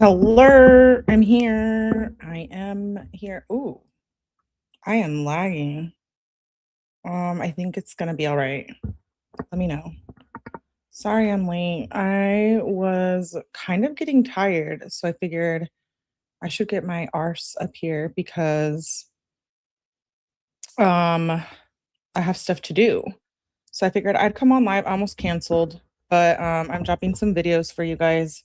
Hello, I'm here. I am here. Ooh, I am lagging. I think it's gonna be all right. Let me know. Sorry I'm late. I was kind of getting tired, so I figured I should get my arse up here because um I have stuff to do. So I figured I'd come on live. I almost canceled, but I'm dropping some videos for you guys.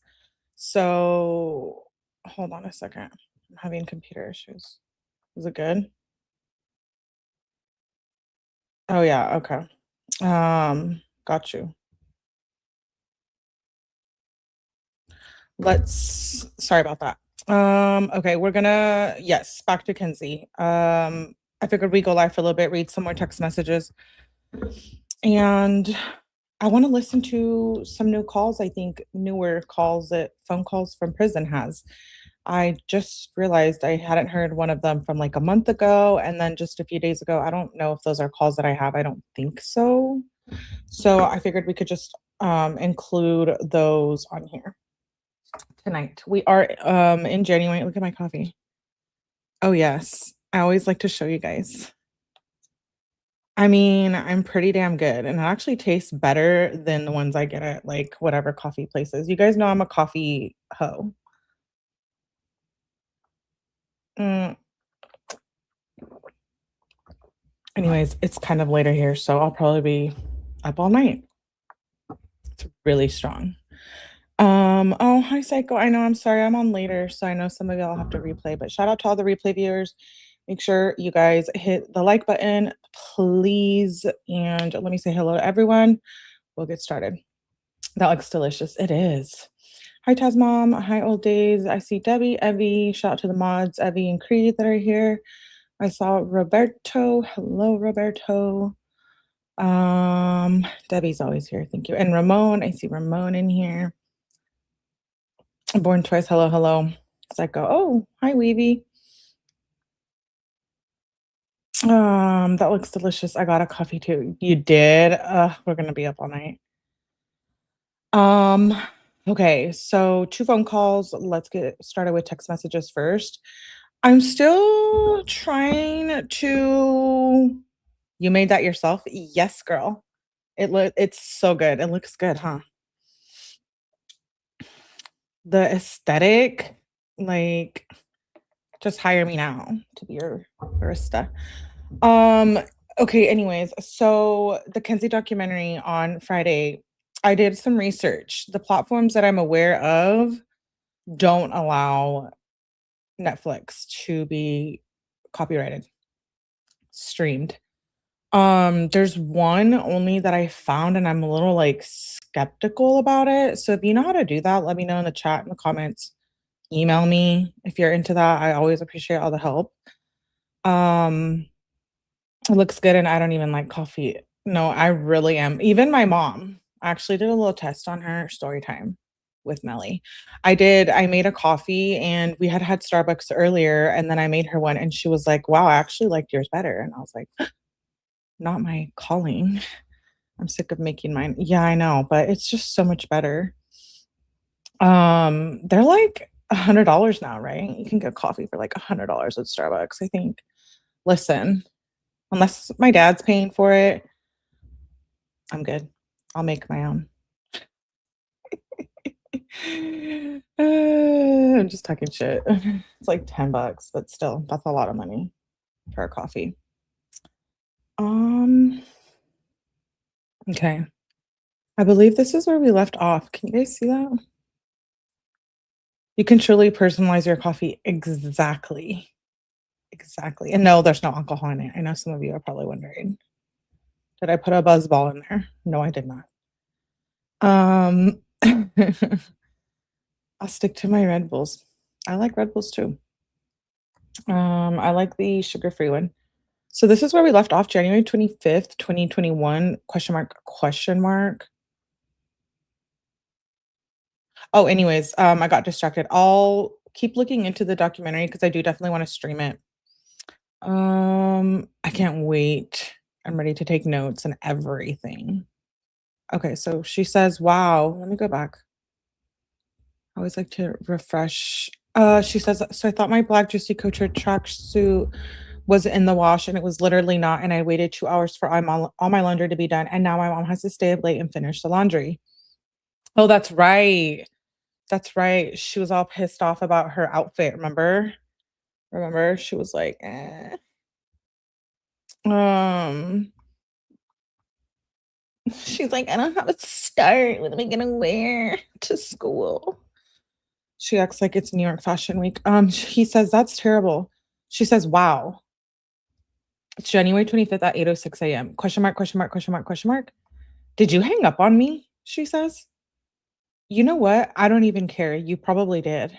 So hold on a second. I'm having computer issues. Is it good? Oh yeah, okay. Got you. Sorry about that. Okay, we're gonna, yes, back to Kenzie. I figured we go live for a little bit, read some more text messages, and I want to listen to some new calls. I think newer calls that phone calls from prison has. I just realized I hadn't heard one of them from like a month ago, and then just a few days ago. I don't know if those are calls that I have. I don't think so. So I figured we could just include those on here tonight. We are in January. Look at my coffee. Oh yes. I always like to show you guys. I mean, I'm pretty damn good and it actually tastes better than the ones I get at like whatever coffee places. You guys know I'm a coffee hoe. Mm, anyways, it's kind of later here, so I'll probably be up all night. It's really strong. Oh, hi Psycho. I know I'm sorry I'm on later, so I know some of y'all have to replay, but shout out to all the replay viewers. Make sure you guys hit the like button, please. And let me say hello to everyone. We'll get started. That looks delicious. It is. Hi Taz Mom. Hi Old Days. I see Debbie, Evie. Shout out to the mods, Evie and Creed that are here. I saw Roberto. Hello, Roberto. Debbie's always here. Thank you. And Ramon. I see Ramon in here. Born Twice. Hello, hello. Psycho. Oh, hi, Weavy. That looks delicious. I got a coffee too. You did? We're gonna be up all night. Um, okay, so 2 phone calls. Let's get started with text messages first. I'm still trying to You made that yourself? Yes, girl. It's so good. It looks good, huh? The aesthetic, like, just hire me now to be your barista. Um, okay, anyways, so the Kenzie documentary on Friday, I did some research. The platforms that I'm aware of don't allow Netflix to be copyrighted, streamed. There's one only that I found and I'm a little like skeptical about it. So if you know how to do that, let me know in the chat in the comments. Email me if you're into that. I always appreciate all the help. Um, it looks good and I don't even like coffee. No, I really am. Even my mom actually did a little test on her story time with Melly. I made a coffee and we had had Starbucks earlier and then I made her one and she was like, "Wow, I actually liked yours better." And I was like, "Not my calling. I'm sick of making mine." Yeah, I know, but it's just so much better. They're like $100 now, right? You can get coffee for like $100 at Starbucks, I think. Listen, unless my dad's paying for it, I'm good. I'll make my own. I'm just talking shit. It's like $10, but still, that's a lot of money for a coffee. Um, okay. I believe this is where we left off. Can you guys see that? You can truly personalize your coffee exactly. Exactly. And no, there's no alcohol in it. I know some of you are probably wondering. Did I put a buzz ball in there? No, I did not. Um I'll stick to my Red Bulls. I like Red Bulls too. I like the sugar-free one. So this is where we left off, January 25th, 2021, question mark, question mark. Oh, anyways, I got distracted. I'll keep looking into the documentary because I do definitely want to stream it. I can't wait. I'm ready to take notes and everything. Okay, so she says, wow, let me go back. I always like to refresh. She says, so I thought my black Juicy Couture tracksuit was in the wash and it was literally not. And I waited 2 hours for all my laundry to be done. And now my mom has to stay up late and finish the laundry. Oh, that's right. That's right. She was all pissed off about her outfit. Remember? She was like, eh. Um, she's like, I don't have a start. What am I gonna wear to school? She acts like it's New York Fashion Week. He says, that's terrible. She says, wow. It's January 25th at 8:06 a.m. Question mark, question mark, question mark, question mark. Did you hang up on me? She says. You know what? I don't even care. You probably did.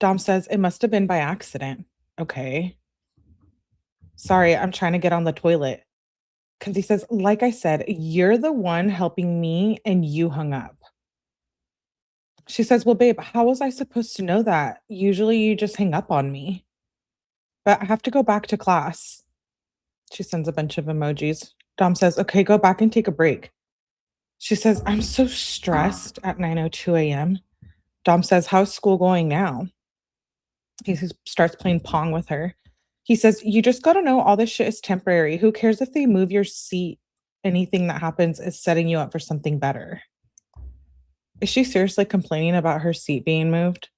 Dom says, it must have been by accident. Okay. Sorry, I'm trying to get on the toilet. Because he says, like I said, you're the one helping me and you hung up. She says, well, babe, how was I supposed to know that? Usually you just hang up on me. But I have to go back to class. She sends a bunch of emojis. Dom says, okay, go back and take a break. She says, I'm so stressed at 9:02 a.m. Dom says, how's school going now? He starts playing Pong with her. He says, you just got to know all this shit is temporary. Who cares if they move your seat? Anything that happens is setting you up for something better. Is she seriously complaining about her seat being moved?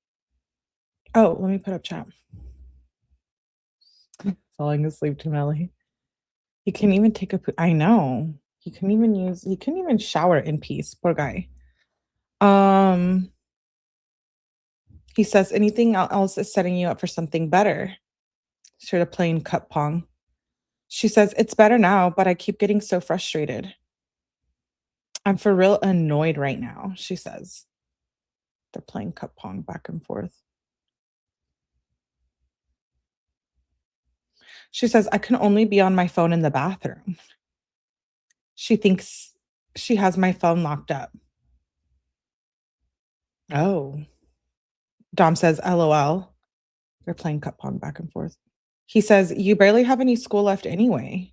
Oh, let me put up chat. Falling asleep to Melly. He can't even take a I know. He couldn't even shower in peace. Poor guy. He says anything else is setting you up for something better. Sort of playing cup pong. She says, it's better now, but I keep getting so frustrated. I'm for real annoyed right now, she says. They're playing cup pong back and forth. She says, I can only be on my phone in the bathroom. She thinks she has my phone locked up. Oh. Dom says, LOL. They're playing cup pong back and forth. He says, you barely have any school left anyway.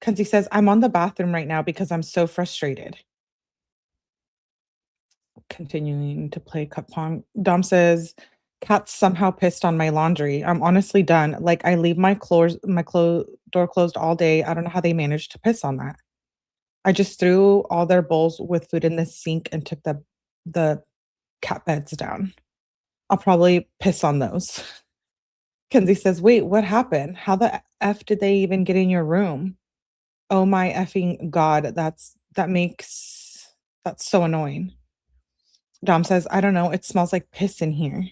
Kenzie says, I'm on the bathroom right now because I'm so frustrated. Continuing to play cup pong. Dom says, Kat's somehow pissed on my laundry. I'm honestly done. Like I leave my door closed all day. I don't know how they managed to piss on that. I just threw all their bowls with food in the sink and took the cat beds down. I'll probably piss on those. Kenzie says, wait, what happened? How the F did they even get in your room? Oh my effing God. That's so annoying. Dom says, I don't know. It smells like piss in here.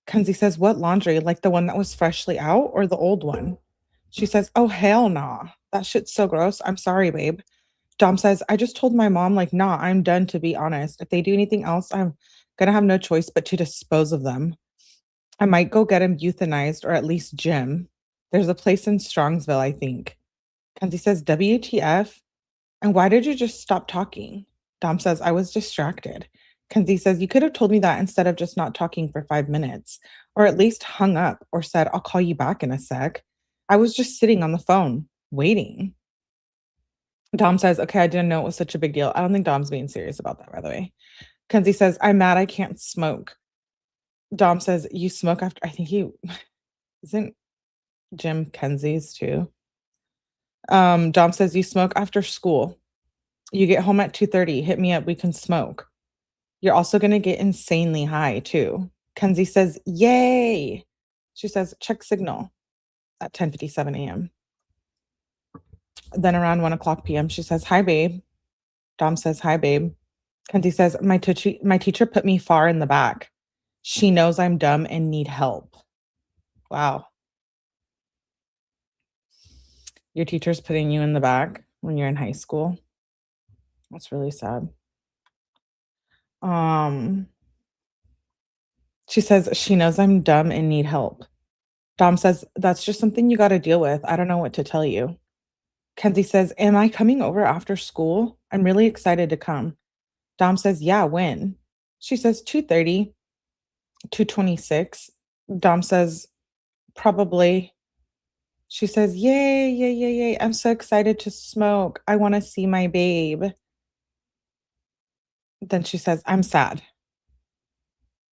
Kenzie says, what laundry? Like the one that was freshly out or the old one? She says, oh, hell nah. That shit's so gross. I'm sorry, babe. Dom says, I just told my mom, like, nah, I'm done, to be honest. If they do anything else, I'm going to have no choice but to dispose of them. I might go get him euthanized or at least Jim. There's a place in Strongsville, I think. Kenzie says, WTF? And why did you just stop talking? Dom says, I was distracted. Kenzie says, you could have told me that instead of just not talking for 5 minutes, or at least hung up or said, I'll call you back in a sec. I was just sitting on the phone, waiting. Dom says, okay, I didn't know it was such a big deal. I don't think Dom's being serious about that, by the way. Kenzie says, I'm mad I can't smoke. Dom says, you smoke after, I think isn't Jim Kenzie's too. Dom says, you smoke after school. You get home at 2:30. Hit me up. We can smoke. You're also going to get insanely high too. Kenzie says, yay. She says, check signal at 10:57 a.m. Then around 1:00 p.m., she says, hi, babe. Dom says, hi, babe. Kenzie says, my teacher put me far in the back. She knows I'm dumb and need help. Wow. Your teacher's putting you in the back when you're in high school. That's really sad. She says, she knows I'm dumb and need help. Dom says, that's just something you got to deal with. I don't know what to tell you. Kenzie says, am I coming over after school? I'm really excited to come. Dom says, yeah, when? She says, 2:30, 2:26. Dom says, probably. She says, yay, yay, yay, yay. I'm so excited to smoke. I want to see my babe. Then she says, I'm sad.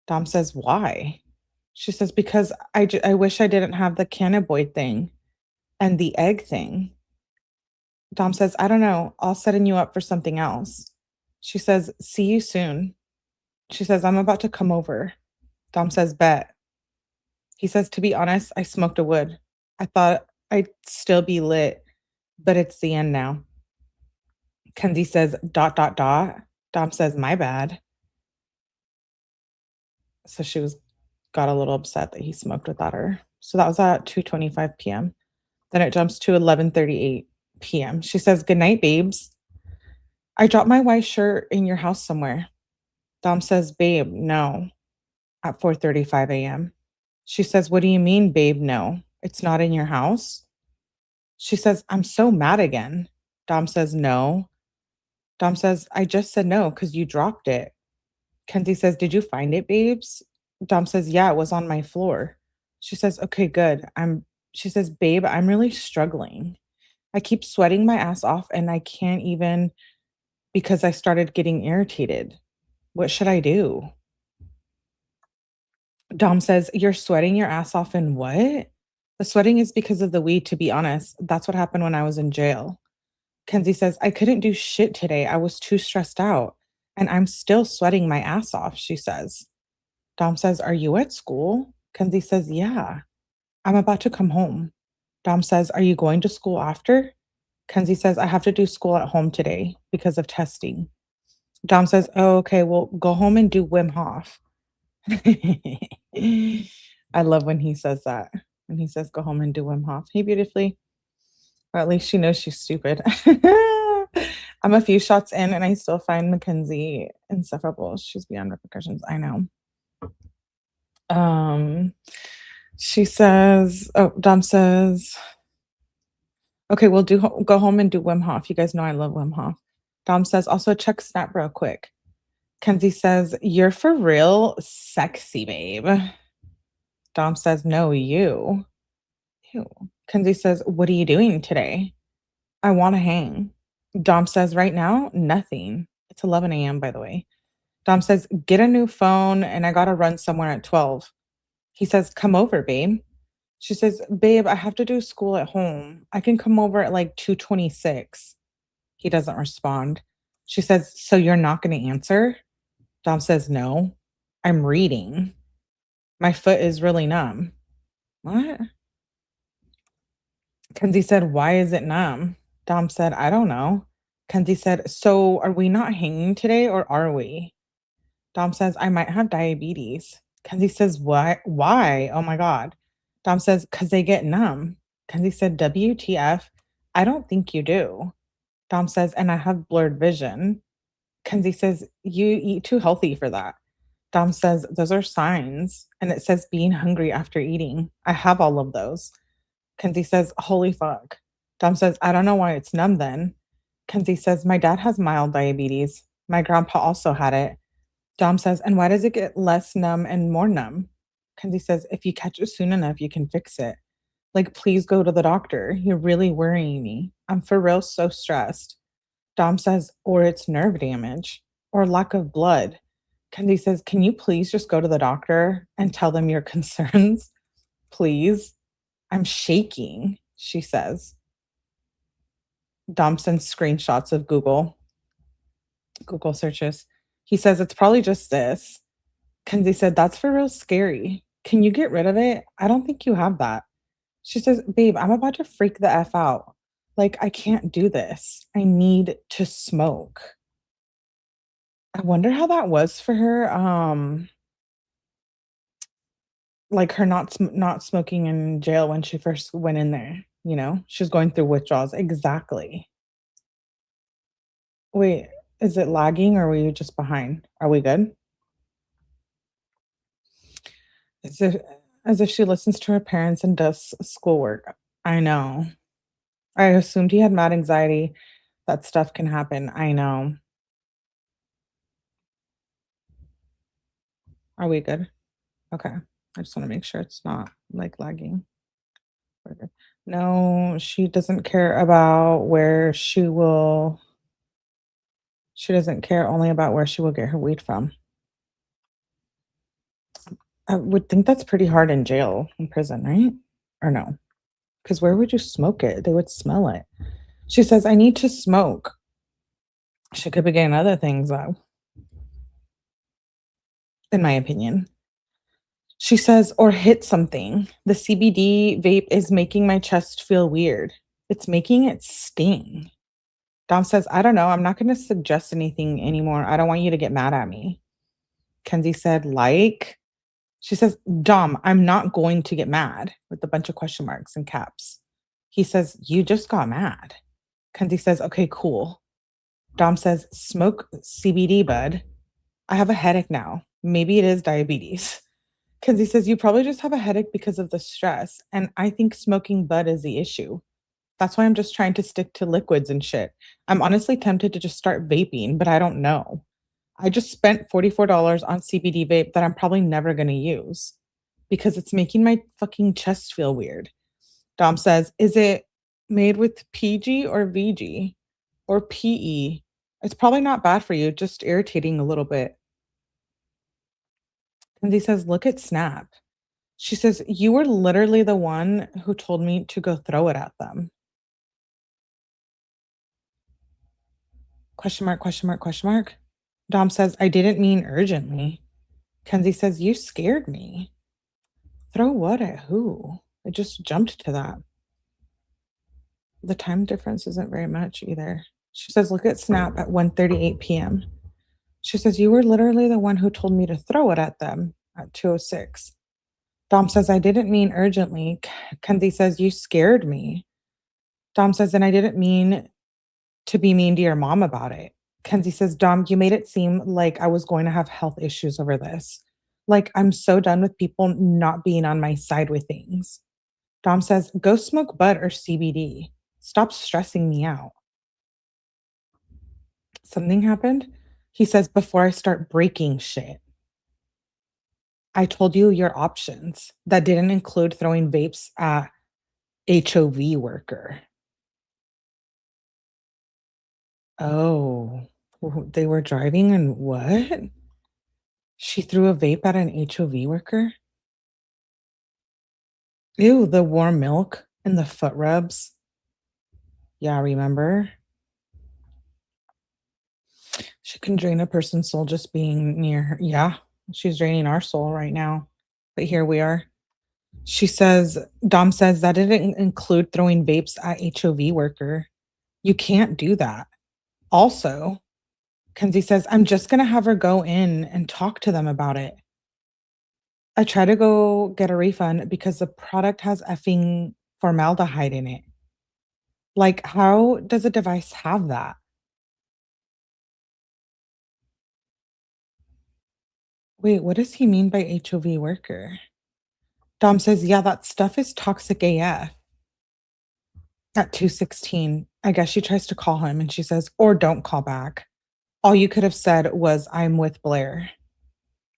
Dom says, "Why?" She says, "Because I wish I didn't have the cannabinoid thing and the egg thing." Dom says, "I don't know. I'll setting you up for something else." She says, "See you soon." She says, "I'm about to come over." Dom says, "Bet." He says, "To be honest, I smoked a wood. I thought I'd still be lit, but it's the end now." Kenzie says, "Dot, dot, dot." Dom says, "My bad." So she was got a little upset that he smoked without her. So that was at 2:25 PM. Then it jumps to 11:38 PM. She says, "Good night, babes. I dropped my white shirt in your house somewhere." Dom says, "Babe, no," at 4:35 AM. She says, "What do you mean, babe, no? It's not in your house?" She says, "I'm so mad again." Dom says, "No." Dom says, "I just said no because you dropped it." Kenzie says, "Did you find it, babes?" Dom says, "Yeah, it was on my floor." She says, "Okay, good. She says, "Babe, I'm really struggling. I keep sweating my ass off and I can't even because I started getting irritated. What should I do?" Dom says, "You're sweating your ass off and what?" "The sweating is because of the weed, to be honest. That's what happened when I was in jail." Kenzie says, "I couldn't do shit today. I was too stressed out. And I'm still sweating my ass off," she says. Dom says, "Are you at school?" Kenzie says, "Yeah. I'm about to come home." Dom says, "Are you going to school after?" Kenzie says, "I have to do school at home today because of testing." Dom says, "Oh, okay. Well, go home and do Wim Hof." I love when he says that. When he says, "Go home and do Wim Hof." Hey, beautifully. Or at least she knows she's stupid. I'm a few shots in and I still find Mackenzie insufferable. She's beyond repercussions. I know. Um, she says, oh, Dom says, "Okay, we'll go home and do Wim Hof." You guys know I love Wim Hof. Dom says, "Also check Snap real quick." Kenzie says, "You're for real sexy, babe." Dom says, "No, you." Ew. Kenzie says, "What are you doing today?" "I want to hang." Dom says, "Right now, nothing." It's 11 AM, by the way. Dom says, "Get a new phone and I got to run somewhere at 12." He says, "Come over, babe." She says, "Babe, I have to do school at home. I can come over at like 2:26." He doesn't respond. She says, "So you're not going to answer?" Dom says, "No, I'm reading. My foot is really numb." What? Kenzie said, "Why is it numb?" Dom said, "I don't know." Kenzie said, "So are we not hanging today or are we?" Dom says, "I might have diabetes." Kenzie says, "What? Why? Oh my God." Dom says, "Because they get numb." Kenzie said, "WTF? I don't think you do." Dom says, "And I have blurred vision." Kenzie says, "You eat too healthy for that." Dom says, "Those are signs." And it says being hungry after eating. I have all of those. Kenzie says, "Holy fuck." Dom says, "I don't know why it's numb then." Kenzie says, "My dad has mild diabetes. My grandpa also had it." Dom says, "And why does it get less numb and more numb?" Kenzie says, "If you catch it soon enough, you can fix it. Like, please go to the doctor. You're really worrying me. I'm for real so stressed." Dom says, "Or it's nerve damage or lack of blood." Kenzie says, "Can you please just go to the doctor and tell them your concerns? Please." "I'm shaking," she says. Dom sends screenshots of Google searches. He says, "It's probably just this." Kenzie said, "That's for real scary. Can you get rid of it? I don't think you have that." She says, "Babe, I'm about to freak the F out. Like, I can't do this. I need to smoke." I wonder how that was for her. Like her not smoking in jail when she first went in there, you know? She's going through withdrawals. Exactly. Wait, is it lagging or were you just behind? Are we good? As if as if she listens to her parents and does schoolwork. I know. I assumed he had mad anxiety. That stuff can happen. I know. Are we good? Okay. I just want to make sure it's not like lagging. We're good. No, she doesn't care about where she doesn't care only about where she will get her weed from. I would think that's pretty hard in jail, in prison, right? Or no? Because where would you smoke it? They would smell it. She says, I need to smoke. She could be getting other things, though, in my opinion. She says, or hit something. The CBD vape is making my chest feel weird. It's making it sting. Dom says, I don't know. I'm not going to suggest anything anymore. I don't want you to get mad at me. Kenzie said, like, she says, Dom, I'm not going to get mad with a bunch of question marks and caps. He says, you just got mad. Kenzie says, okay, cool. Dom says, smoke CBD, bud. I have a headache now. Maybe it is diabetes. Kenzie says, you probably just have a headache because of the stress. And I think smoking bud is the issue. That's why I'm just trying to stick to liquids and shit. I'm honestly tempted to just start vaping, but I don't know. I just spent $44 on CBD vape that I'm probably never going to use because it's making my fucking chest feel weird. Dom says, is it made with PG or VG or PE? It's probably not bad for you, just irritating a little bit. And he says, look at Snap. She says, you were literally the one who told me to go throw it at them. Question mark, question mark, question mark. Dom says, I didn't mean urgently. Kenzie says, you scared me. Throw what at who? I just jumped to that. The time difference isn't very much either. She says, look at Snap at 1:38 p.m. She says, you were literally the one who told me to throw it at them at 2:06. Dom says, I didn't mean urgently. Kenzie says, you scared me. Dom says, and I didn't mean to be mean to your mom about it. Kenzie says, Dom, you made it seem like I was going to have health issues over this. Like, I'm so done with people not being on my side with things. Dom says, go smoke bud or CBD. Stop stressing me out. Something happened? He says, before I start breaking shit. I told you your options. That didn't include throwing vapes at HOV worker. Oh, they were driving and what? She threw a vape at an HOV worker? Ew, the warm milk and the foot rubs. Yeah, remember? She can drain a person's soul just being near her. Yeah, she's draining our soul right now. But here we are. She says, Dom says that didn't include throwing vapes at HOV worker. You can't do that. Also, Kenzie says, I'm just going to have her go in and talk to them about it. I try to go get a refund because the product has effing formaldehyde in it. Like, how does a device have that? Wait, what does he mean by HOV worker? Dom says, yeah, that stuff is toxic AF. At 2:16, I guess she tries to call him and she says, or don't call back. All you could have said was, I'm with Blair.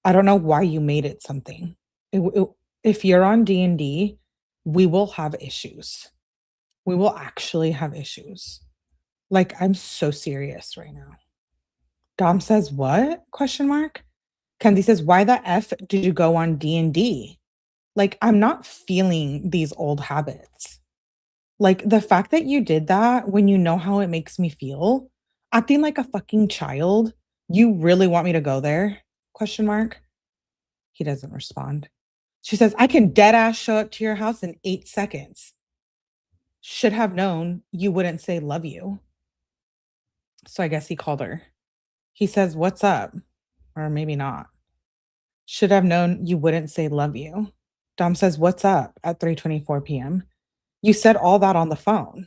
I don't know why you made it something. If you're on D&D, we will have issues. We will actually have issues. Like, I'm so serious right now. Dom says, what? Question mark. Kenzie says, why the F did you go on D&D? Like, I'm not feeling these old habits. Like, the fact that you did that when you know how it makes me feel, acting like a fucking child, you really want me to go there? Question mark. He doesn't respond. She says, I can dead ass show up to your house in 8 seconds. Should have known you wouldn't say love you. So I guess he called her. He says, what's up? Or maybe not. Should have known you wouldn't say love you. Dom says, what's up at 3:24 p.m. You said all that on the phone.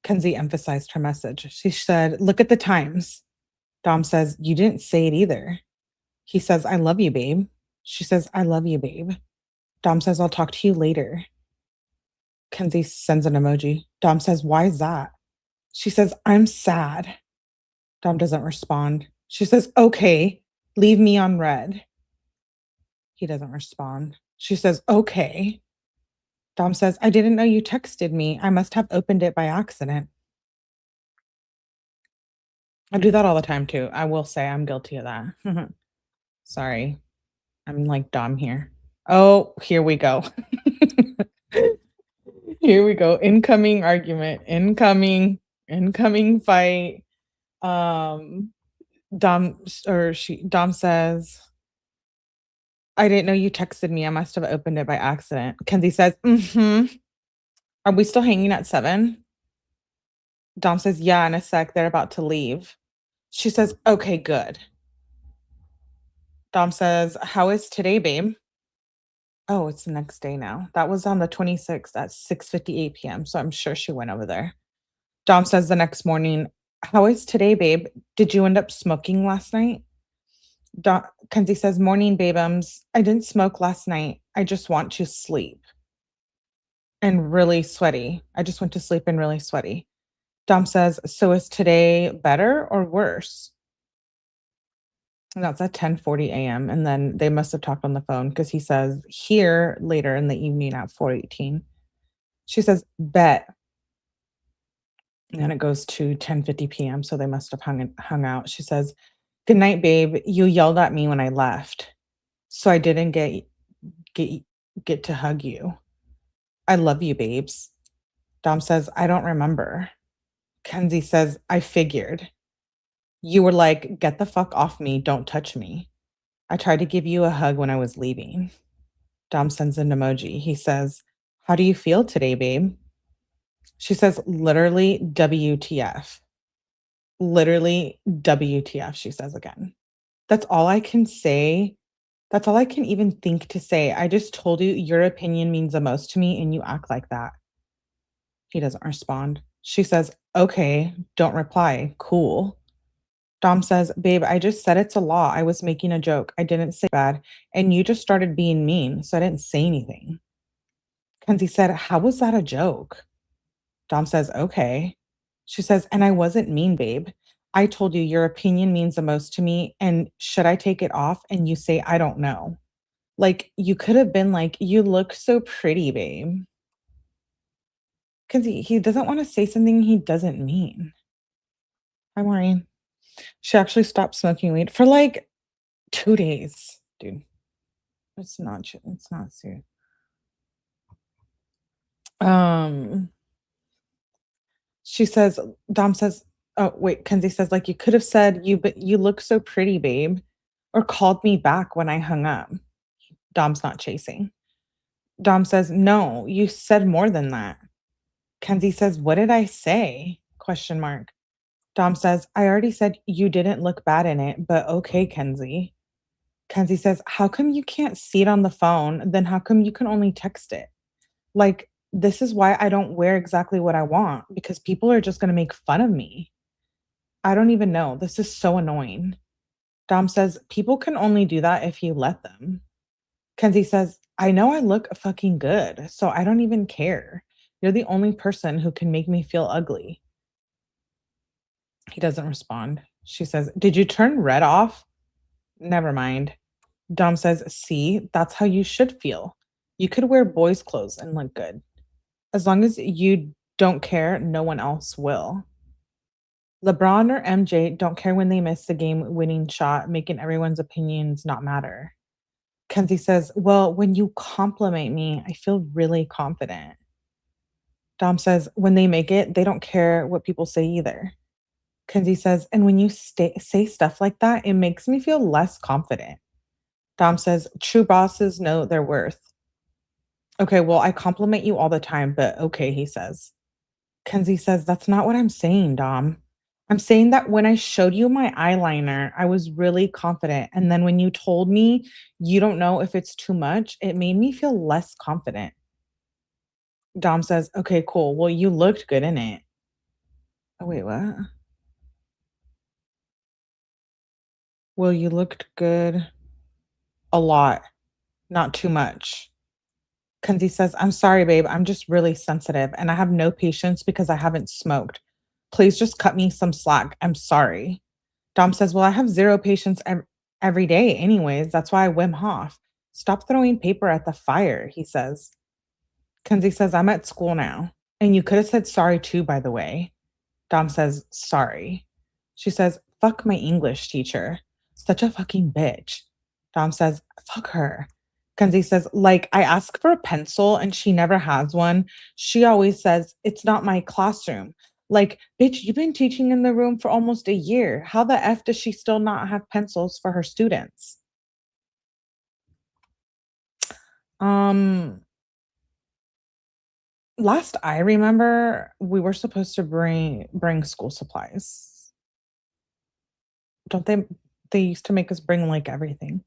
Kenzie emphasized her message. She said, look at the times. Dom says, you didn't say it either. He says, I love you, babe. She says, I love you, babe. Dom says, I'll talk to you later. Kenzie sends an emoji. Dom says, why is that? She says, I'm sad. Dom doesn't respond. She says, okay, leave me on red. He doesn't respond. She says, okay. Dom says, I didn't know you texted me. I must have opened it by accident. I do that all the time too. I will say I'm guilty of that. Sorry. I'm like Dom here. Oh, here we go. Here we go. Incoming argument. Incoming fight. Um, Dom says, I didn't know you texted me. I must have opened it by accident. Kenzie says, mm-hmm. Are we still hanging at 7? Dom says, yeah, in a sec. They're about to leave. She says, okay, good. Dom says, how is today, babe? Oh, it's the next day now. That was on the 26th at 6:58 p.m. So I'm sure she went over there. Dom says the next morning, how is today, babe? Did you end up smoking last night? Kenzie says, morning, babeums. I didn't smoke last night. I just want to sleep and really sweaty. I just went to sleep and really sweaty. Dom says, so is today better or worse? And that's at 10:40 a.m. And then they must have talked on the phone because he says here later in the evening at 4:18. She says, bet. And then it goes to 10:50 p.m. So they must have hung out. She says, good night, babe. You yelled at me when I left. So I didn't get get to hug you. I love you, babes. Dom says, I don't remember. Kenzie says, I figured. You were like, get the fuck off me. Don't touch me. I tried to give you a hug when I was leaving. Dom sends an emoji. He says, how do you feel today, babe? She says, literally WTF. Literally WTF, she says again. That's all I can say. That's all I can even think to say. I just told you your opinion means the most to me and you act like that. He doesn't respond. She says, okay, don't reply. Cool. Dom says, babe, I just said it's a law. I was making a joke. I didn't say bad. And you just started being mean. So I didn't say anything. Kenzie said, how was that a joke? Dom says, okay. She says, and I wasn't mean, babe. I told you your opinion means the most to me. And should I take it off? And you say, I don't know. Like, you could have been like, you look so pretty, babe. Because he doesn't want to say something he doesn't mean. Hi, Maureen. She actually stopped smoking weed for like 2 days, dude. It's not serious. Um, she says, Dom says, oh, wait, Kenzie says, like, you could have said, but you look so pretty, babe, or called me back when I hung up. Dom's not chasing. Dom says, no, you said more than that. Kenzie says, what did I say? Question mark. Dom says, I already said you didn't look bad in it, but okay, Kenzie. Kenzie says, how come you can't see it on the phone? Then how come you can only text it? Like, this is why I don't wear exactly what I want because people are just going to make fun of me. I don't even know. This is so annoying. Dom says, people can only do that if you let them. Kenzie says, I know I look fucking good, so I don't even care. You're the only person who can make me feel ugly. He doesn't respond. She says, did you turn red off? Never mind. Dom says, see, that's how you should feel. You could wear boys' clothes and look good. As long as you don't care, no one else will. LeBron or MJ don't care when they miss the game winning shot, making everyone's opinions not matter. Kenzie says, well, when you compliment me, I feel really confident. Dom says, when they make it, they don't care what people say either. Kenzie says, and when you say stuff like that, it makes me feel less confident. Dom says, true bosses know their worth. Okay, well, I compliment you all the time, but okay, he says. Kenzie says, that's not what I'm saying, Dom. I'm saying that when I showed you my eyeliner, I was really confident. And then when you told me you don't know if it's too much, it made me feel less confident. Dom says, okay, cool. Well, you looked good in it. Oh, wait, what? Well, you looked good a lot, not too much. Kenzie says, I'm sorry, babe. I'm just really sensitive and I have no patience because I haven't smoked. Please just cut me some slack. I'm sorry. Dom says, well, I have zero patience every day, anyways. That's why I Wim Hof. Stop throwing paper at the fire, he says. Kenzie says, I'm at school now. And you could have said sorry too, by the way. Dom says, sorry. She says, fuck my English teacher. Such a fucking bitch. Dom says, fuck her. Kenzie says, like, I ask for a pencil and she never has one. She always says, it's not my classroom. Like, bitch, you've been teaching in the room for almost a year. How the F does she still not have pencils for her students? Um, Last I remember, we were supposed to bring school supplies. Don't they used to make us bring like everything.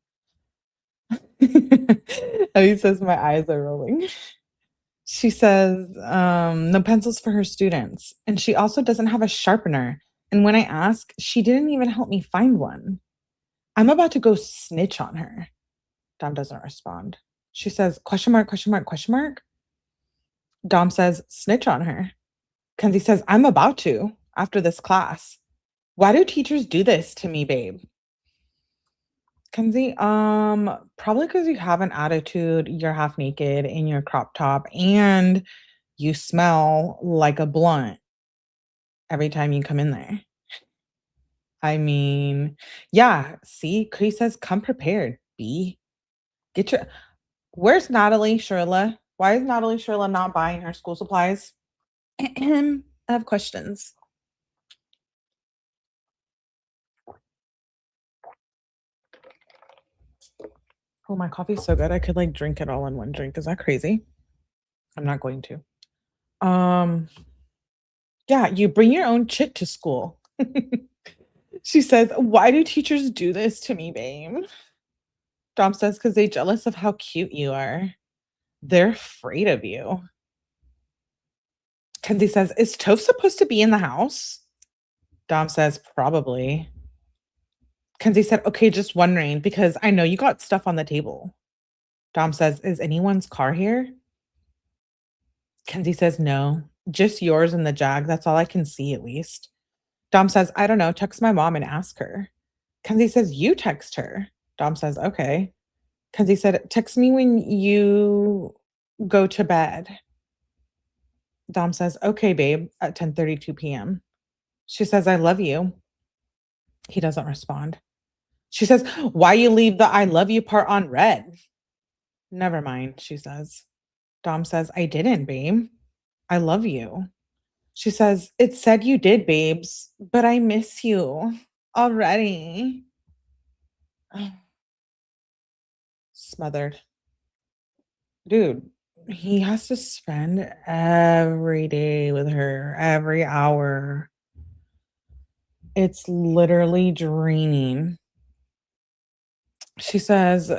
He says my eyes are rolling. She says, no pencils for her students. And she also doesn't have a sharpener. And when I ask, she didn't even help me find one. I'm about to go snitch on her. Dom doesn't respond. She says, question mark, question mark, question mark. Dom says, snitch on her. Kenzie says, I'm about to after this class. Why do teachers do this to me, babe? Kenzie, probably because you have an attitude, you're half naked in your crop top, and you smell like a blunt every time you come in there. I mean, yeah, see, Chris says, come prepared, B. Get your Where's Natalie Shirilla? Why is Natalie Shirilla not buying her school supplies? I have questions. Oh, my coffee's so good. I could like drink it all in one drink. Is that crazy? I'm not going to. Yeah, you bring your own chit to school. She says, why do teachers do this to me, babe? Dom says, because they jealous of how cute you are. They're afraid of you. Kenzie says, is Toph supposed to be in the house? Dom says, probably. Kenzie said, okay, just wondering because I know you got stuff on the table. Dom says, is anyone's car here? Kenzie says, no, just yours and the Jag. That's all I can see, at least. Dom says, I don't know. Text my mom and ask her. Kenzie says, you text her. Dom says, okay. Kenzie said, text me when you go to bed. Dom says, okay, babe, at 10:32 p.m. She says, I love you. He doesn't respond. She says, why you leave the I love you part on red? Never mind, she says. Dom says, I didn't, babe. I love you. She says, it said you did, babes, but I miss you already. Smothered. Dude, he has to spend every day with her, every hour. It's literally draining. She says,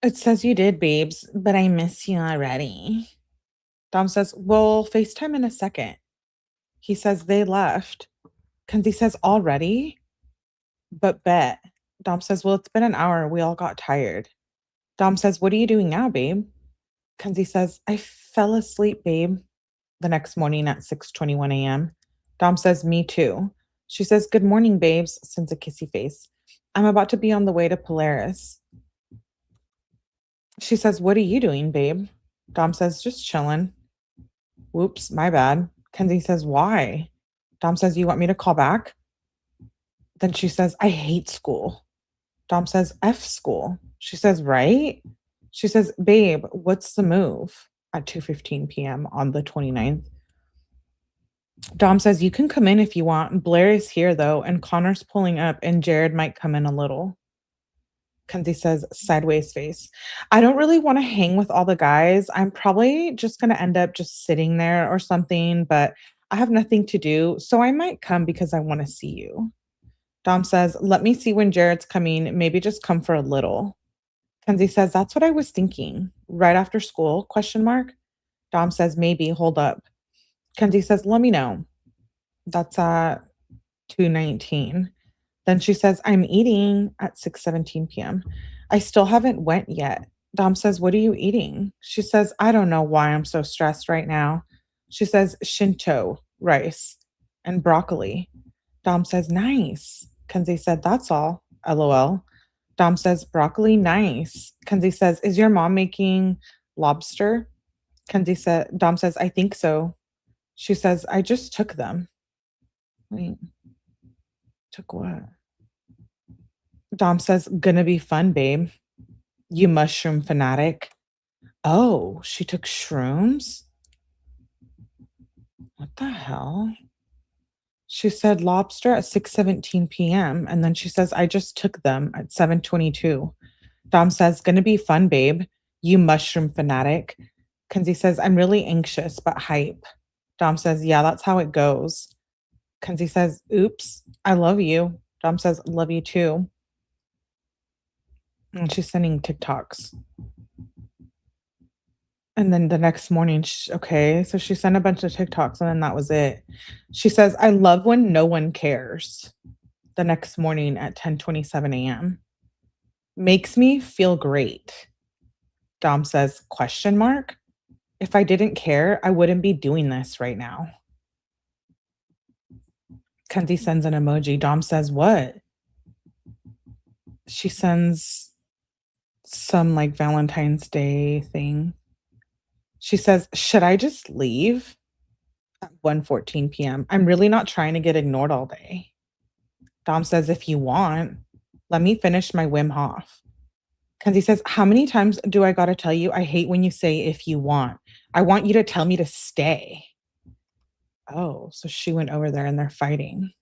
it says you did, babes, but I miss you already. Dom says, well, FaceTime in a second. He says they left. Kenzie says, already? But bet. Dom says, well, it's been an hour. We all got tired. Dom says, what are you doing now, babe? Kenzie says, I fell asleep, babe, the next morning at 6:21 a.m. Dom says, me too. She says, good morning, babes, sends a kissy face. I'm about to be on the way to Polaris. She says, what are you doing, babe? Dom says, just chilling. Whoops, my bad. Kenzie says, why? Dom says, you want me to call back? Then she says, I hate school. Dom says, F school. She says, right? She says, babe, what's the move? At 2:15 p.m. on the 29th. Dom says, you can come in if you want. Blair is here, though, and Connor's pulling up, and Jared might come in a little. Kenzie says, sideways face. I don't really want to hang with all the guys. I'm probably just going to end up just sitting there or something, but I have nothing to do, so I might come because I want to see you. Dom says, let me see when Jared's coming. Maybe just come for a little. Kenzie says, that's what I was thinking. Right after school, question mark. Dom says, maybe, hold up. Kenzie says, let me know. That's at 2:19. Then she says, I'm eating at 6:17 p.m. I still haven't went yet. Dom says, what are you eating? She says, I don't know why I'm so stressed right now. She says, Shinto, rice, and broccoli. Dom says, nice. Kenzie said, that's all. LOL. Dom says, broccoli, nice. Kenzie says, is your mom making lobster? Dom says, I think so. She says, I just took them. Wait, took what? Dom says, gonna be fun, babe. You mushroom fanatic. Oh, she took shrooms? What the hell? She said lobster at 6:17 PM, and then she says, "I just took them at 7:22." Dom says, "Gonna be fun, babe. You mushroom fanatic." Kenzie says, "I'm really anxious, but hype." Dom says, "Yeah, that's how it goes." Kenzie says, "Oops, I love you." Dom says, "Love you too." And she's sending TikToks. And then the next morning, okay, so she sent a bunch of TikToks and then that was it. She says, "I love when no one cares." The next morning at 10:27 AM. Makes me feel great. Dom says, question mark? If I didn't care, I wouldn't be doing this right now. Kenzie sends an emoji. Dom says, what? She sends some like Valentine's Day thing. She says, should I just leave? At 1:14 PM. I'm really not trying to get ignored all day. Dom says, if you want, let me finish my Wim Hof. Kenzie says, how many times do I gotta tell you I hate when you say if you want? I want you to tell me to stay. Oh, so she went over there and they're fighting.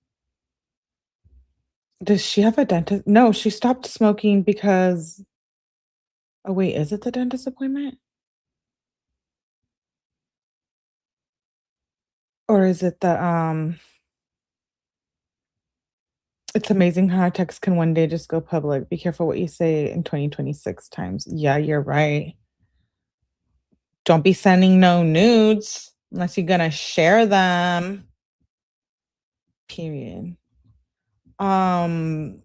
Does she have a dentist? No, she stopped smoking because oh wait, is it the dentist appointment? Or is it the it's amazing how text can one day just go public. Be careful what you say in 2026 times. Yeah, you're right. Don't be sending no nudes unless you're gonna share them. Period. Um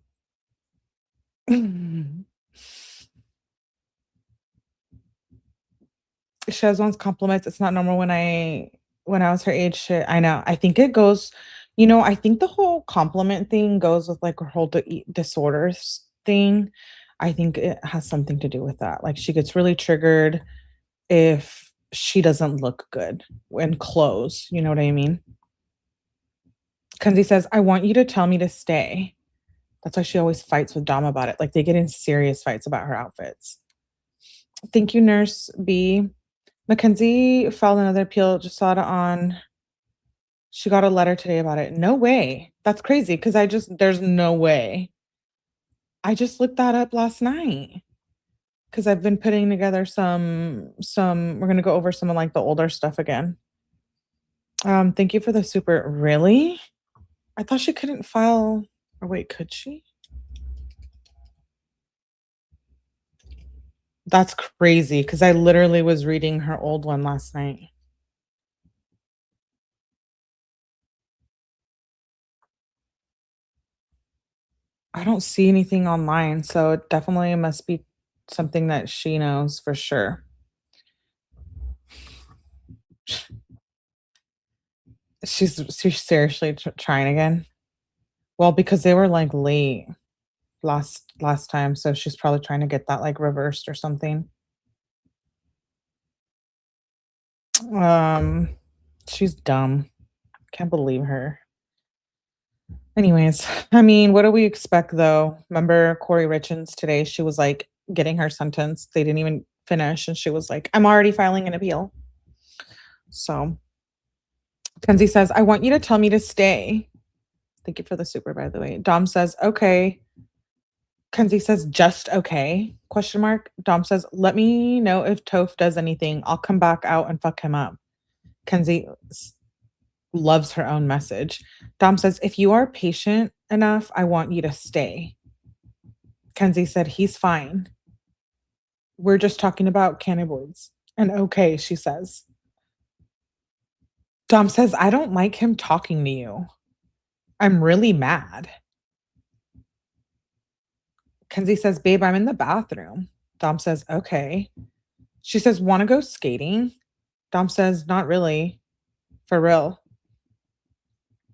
Shez wants compliments. It's not normal when I was her age. Shit, I know. I think it goes, I think the whole compliment thing goes with like her whole disorders thing. I think it has something to do with that. Like she gets really triggered if she doesn't look good in clothes. You know what I mean? Kenzie says, I want you to tell me to stay. That's why she always fights with Dom about it. Like they get in serious fights about her outfits. Thank you, Nurse B. Mackenzie filed another appeal, just saw it on she got a letter today about it. No way. That's crazy because there's no way. I just looked that up last night because I've been putting together some we're gonna go over some of like the older stuff again. Thank you for the super. Really? I thought she couldn't file or wait, could she? That's crazy because I literally was reading her old one last night. I don't see anything online, so it definitely must be something that she knows for sure. She's seriously trying again? Well, because they were, like, late last time, so she's probably trying to get that, like, reversed or something. Um, she's dumb. Can't believe her. Anyways, I mean, what do we expect, though? Remember Corey Richins today? She was, like, getting her sentence. They didn't even finish, and she was like, "I'm already filing an appeal." So, Kenzie says, "I want you to tell me to stay." Thank you for the super, by the way. Dom says, "Okay." Kenzie says, "Just okay?" Question mark. Dom says, "Let me know if Toph does anything. I'll come back out and fuck him up." Kenzie loves her own message. Dom says, "If you are patient enough, I want you to stay." Kenzie said, "He's fine. We're just talking about cannabinoids." And okay, she says. Dom says, "I don't like him talking to you. I'm really mad." Kenzie says, "Babe, I'm in the bathroom." Dom says, "Okay." She says, "Want to go skating?" Dom says, "Not really. For real.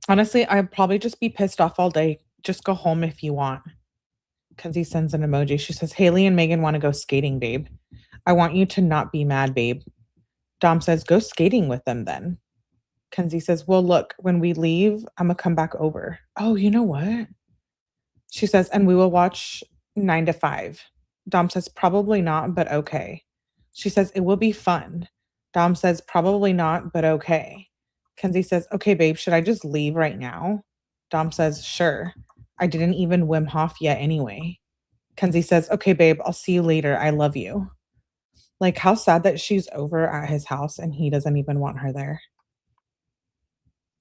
Honestly, I'd probably just be pissed off all day. Just go home if you want." Kenzie sends an emoji. She says, "Haley and Megan want to go skating, babe. I want you to not be mad, babe." Dom says, "Go skating with them then." Kenzie says, "Well, look, when we leave, I'm going to come back over." Oh, you know what? She says, "And we will watch 9 to 5." Dom says, "Probably not, but okay." She says, "It will be fun." Dom says, "Probably not, but okay." Kenzie says, "Okay, babe, should I just leave right now?" Dom says, "Sure. I didn't even Wim Hof yet anyway." Kenzie says, "Okay, babe, I'll see you later. I love you." Like, how sad that she's over at his house and he doesn't even want her there.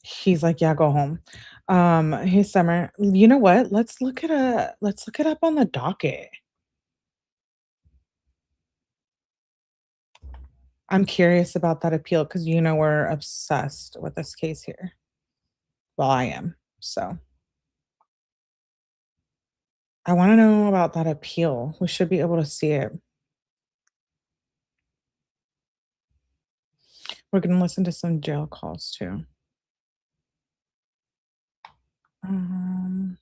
He's like, "Yeah, go home." Hey, Summer. You know what? Let's look it up on the docket. I'm curious about that appeal because you know we're obsessed with this case here. Well, I am. So I want to know about that appeal. We should be able to see it. We're gonna listen to some jail calls too. Um,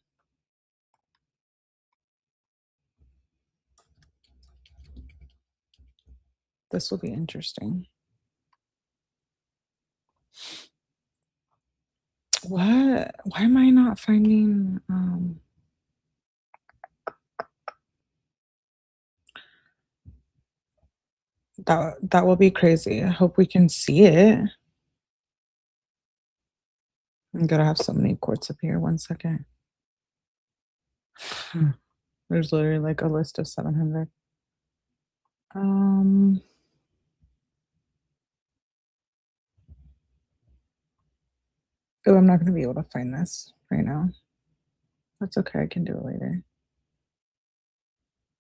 this will be interesting. What? Why am I not finding? That will be crazy. I hope we can see it. I'm gonna have so many courts up here. One second. Hmm. There's literally like a list of 700. Um, oh, I'm not gonna be able to find this right now. That's okay. I can do it later.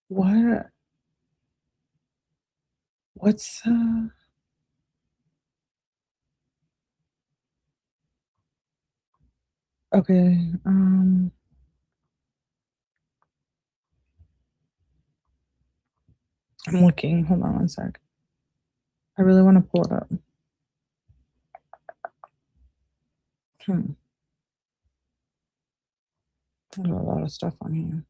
What? What's okay. I'm looking. Hold on one sec. I really want to pull it up. Hmm. There's a lot of stuff on here.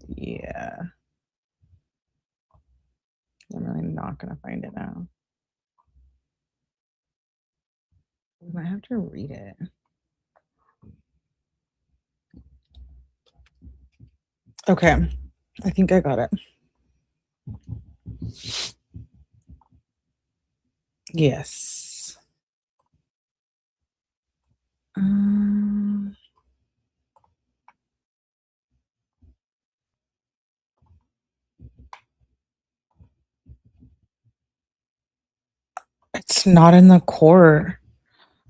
Yeah. I'm really not gonna find it now. We might have to read it. Okay. I think I got it. Yes. Um, it's not in the court.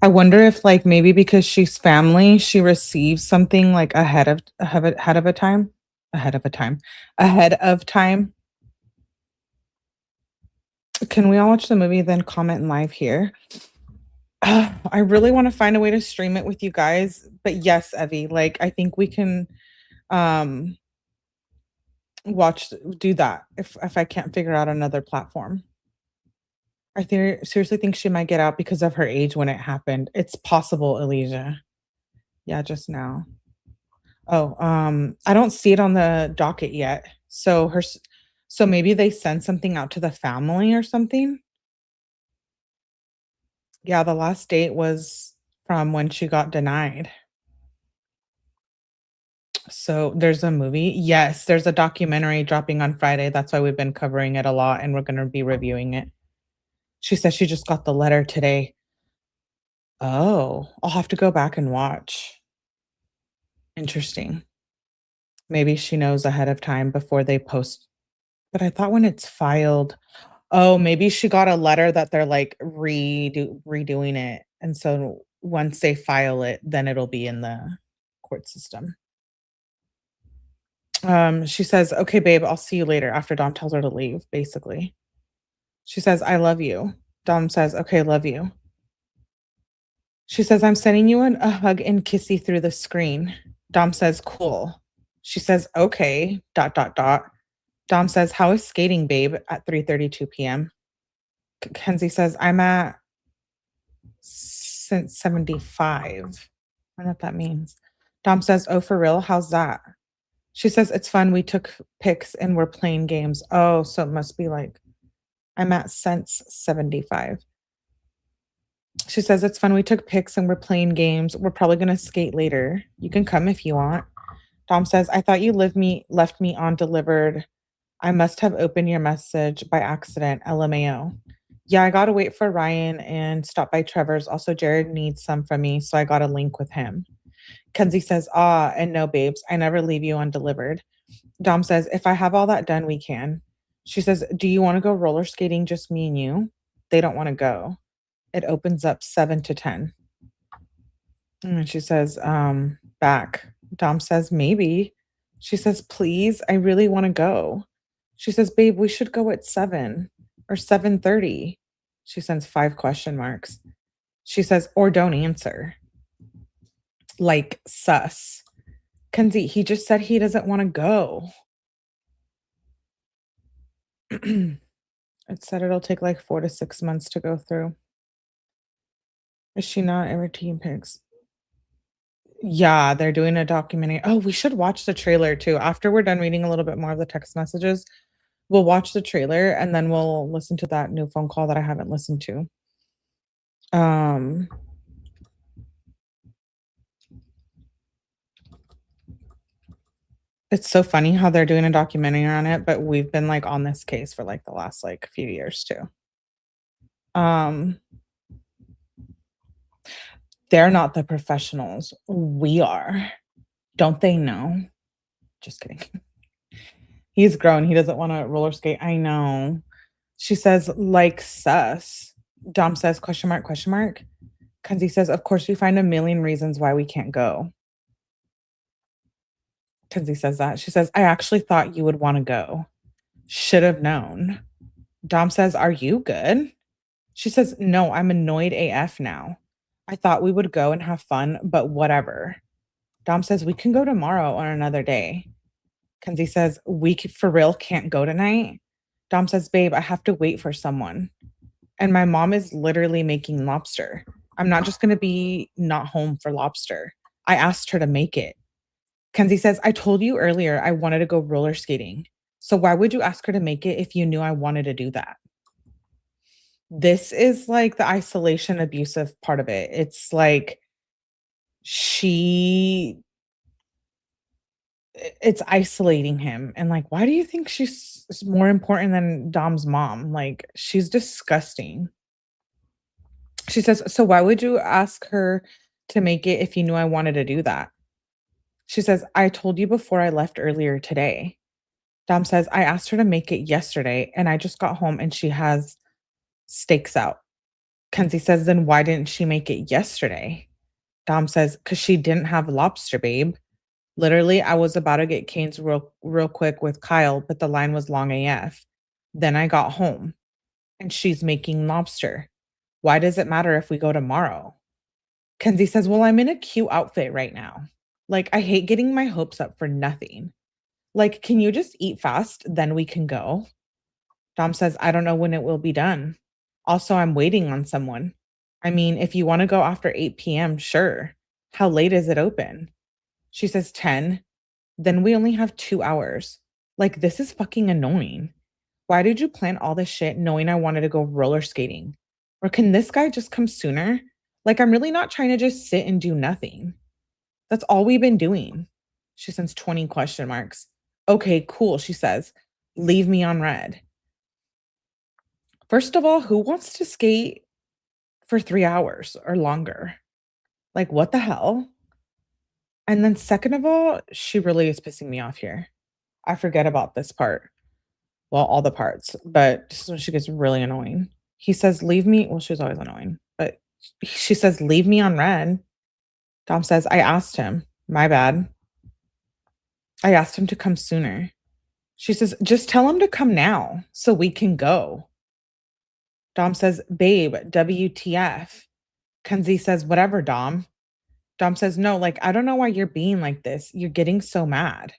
I wonder if, like, maybe because she's family, she receives something like ahead of a time, ahead of a time, ahead of time. Can we all watch the movie then comment live here? I really want to find a way to stream it with you guys, but yes, Evie, like I think we can um do that if I can't figure out another platform. Seriously think she might get out because of her age when it happened. It's possible, Elijah. Yeah, just now. Oh, I don't see it on the docket yet. So maybe they send something out to the family or something. Yeah, the last date was from when she got denied. So there's a movie. Yes, there's a documentary dropping on Friday. That's why we've been covering it a lot and we're going to be reviewing it. She says she just got the letter today. Oh, I'll have to go back and watch. Interesting. Maybe she knows ahead of time before they post. But I thought when it's filed, oh, maybe she got a letter that they're like redoing it. And so once they file it, then it'll be in the court system. She says, "Okay, babe, I'll see you later," after Dom tells her to leave, basically. She says, "I love you." Dom says, "Okay, love you." She says, "I'm sending you a hug and kissy through the screen." Dom says, "Cool." She says, "Okay, dot, dot, dot." Dom says, "How is skating, babe?" at 3:32 p.m. Kenzie says, "I'm at since 75. I don't know what that means. Dom says, "Oh, for real? How's that?" She says, "It's fun. We took pics and we're playing games." Oh, so it must be like I'm at since 75. She says, it's fun. We took pics and we're playing games. We're probably going to skate later. You can come if you want. Dom says, I thought you left me on delivered. I must have opened your message by accident. LMAO. Yeah, I got to wait for Ryan and stop by Trevor's. Also, Jared needs some from me, so I got a link with him. Kenzie says, and no, babes. I never leave you undelivered. Dom says, if I have all that done, we can. She says, do you want to go roller skating, just me and you? They don't want to go. It opens up 7 to 10. And she says, back. Dom says, maybe. She says, please, I really want to go. She says, babe, we should go at 7 or 7:30. She sends 5 question marks. She says, or don't answer. Like sus. Kenzie, he just said he doesn't want to go. It said it'll take like 4 to 6 months to go through. Is she not ever teen pics? Yeah, they're doing a documentary. Oh, we should watch the trailer too. After we're done reading a little bit more of the text messages, we'll watch the trailer and then we'll listen to that new phone call that I haven't listened to. It's so funny how they're doing a documentary on it, but we've been like on this case for like the last like few years too. They're not the professionals. We are. Don't they know? Just kidding. He's grown. He doesn't want to roller skate. I know. She says, like sus. Dom says, question mark, question mark. Kenzie says, of course, we find a million reasons why we can't go. Kenzie says that. She says, I actually thought you would want to go. Should have known. Dom says, are you good? She says, no, I'm annoyed AF now. I thought we would go and have fun, but whatever. Dom says, we can go tomorrow or another day. Kenzie says, for real can't go tonight. Dom says, babe, I have to wait for someone. And my mom is literally making lobster. I'm not just going to be not home for lobster. I asked her to make it. Kenzie says, I told you earlier I wanted to go roller skating. So why would you ask her to make it if you knew I wanted to do that? This is like the isolation abusive part of it. It's like it's isolating him. And like, why do you think she's more important than Dom's mom? Like, she's disgusting. She says, so why would you ask her to make it if you knew I wanted to do that? She says, I told you before I left earlier today. Dom says, I asked her to make it yesterday and I just got home and she has steaks out. Kenzie says, then why didn't she make it yesterday? Dom says, because she didn't have lobster, babe. Literally, I was about to get Cane's real quick with Kyle, but the line was long AF. Then I got home and she's making lobster. Why does it matter if we go tomorrow? Kenzie says, well, I'm in a cute outfit right now. Like, I hate getting my hopes up for nothing. Like, can you just eat fast? Then we can go. Dom says, I don't know when it will be done. Also, I'm waiting on someone. I mean, if you want to go after 8 p.m., sure. How late is it open? She says 10. Then we only have 2 hours. Like, this is fucking annoying. Why did you plan all this shit knowing I wanted to go roller skating? Or can this guy just come sooner? Like, I'm really not trying to just sit and do nothing. That's all we've been doing. She sends 20 question marks. Okay, cool, she says. Leave me on red. First of all, who wants to skate for 3 hours or longer? Like, what the hell? And then second of all, she really is pissing me off here. I forget about this part. Well, all the parts, but this is when she gets really annoying. He says, leave me. Well, she's always annoying, but she says, leave me on red. Dom says, I asked him. My bad. I asked him to come sooner. She says, just tell him to come now so we can go. Dom says, babe, WTF. Kenzie says, whatever, Dom. Dom says, no, like, I don't know why you're being like this. You're getting so mad.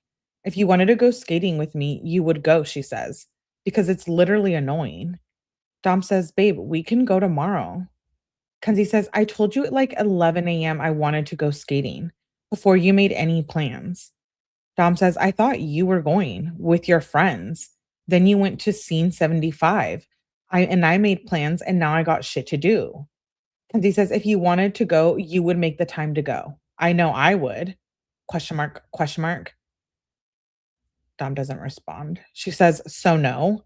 If you wanted to go skating with me, you would go, she says, because it's literally annoying. Dom says, babe, we can go tomorrow. Kenzie says, I told you at like 11 a.m. I wanted to go skating before you made any plans. Dom says, I thought you were going with your friends. Then you went to scene 75. I made plans and now I got shit to do. Kenzie says, if you wanted to go, you would make the time to go. I know I would. Question mark, question mark. Dom doesn't respond. She says, so no.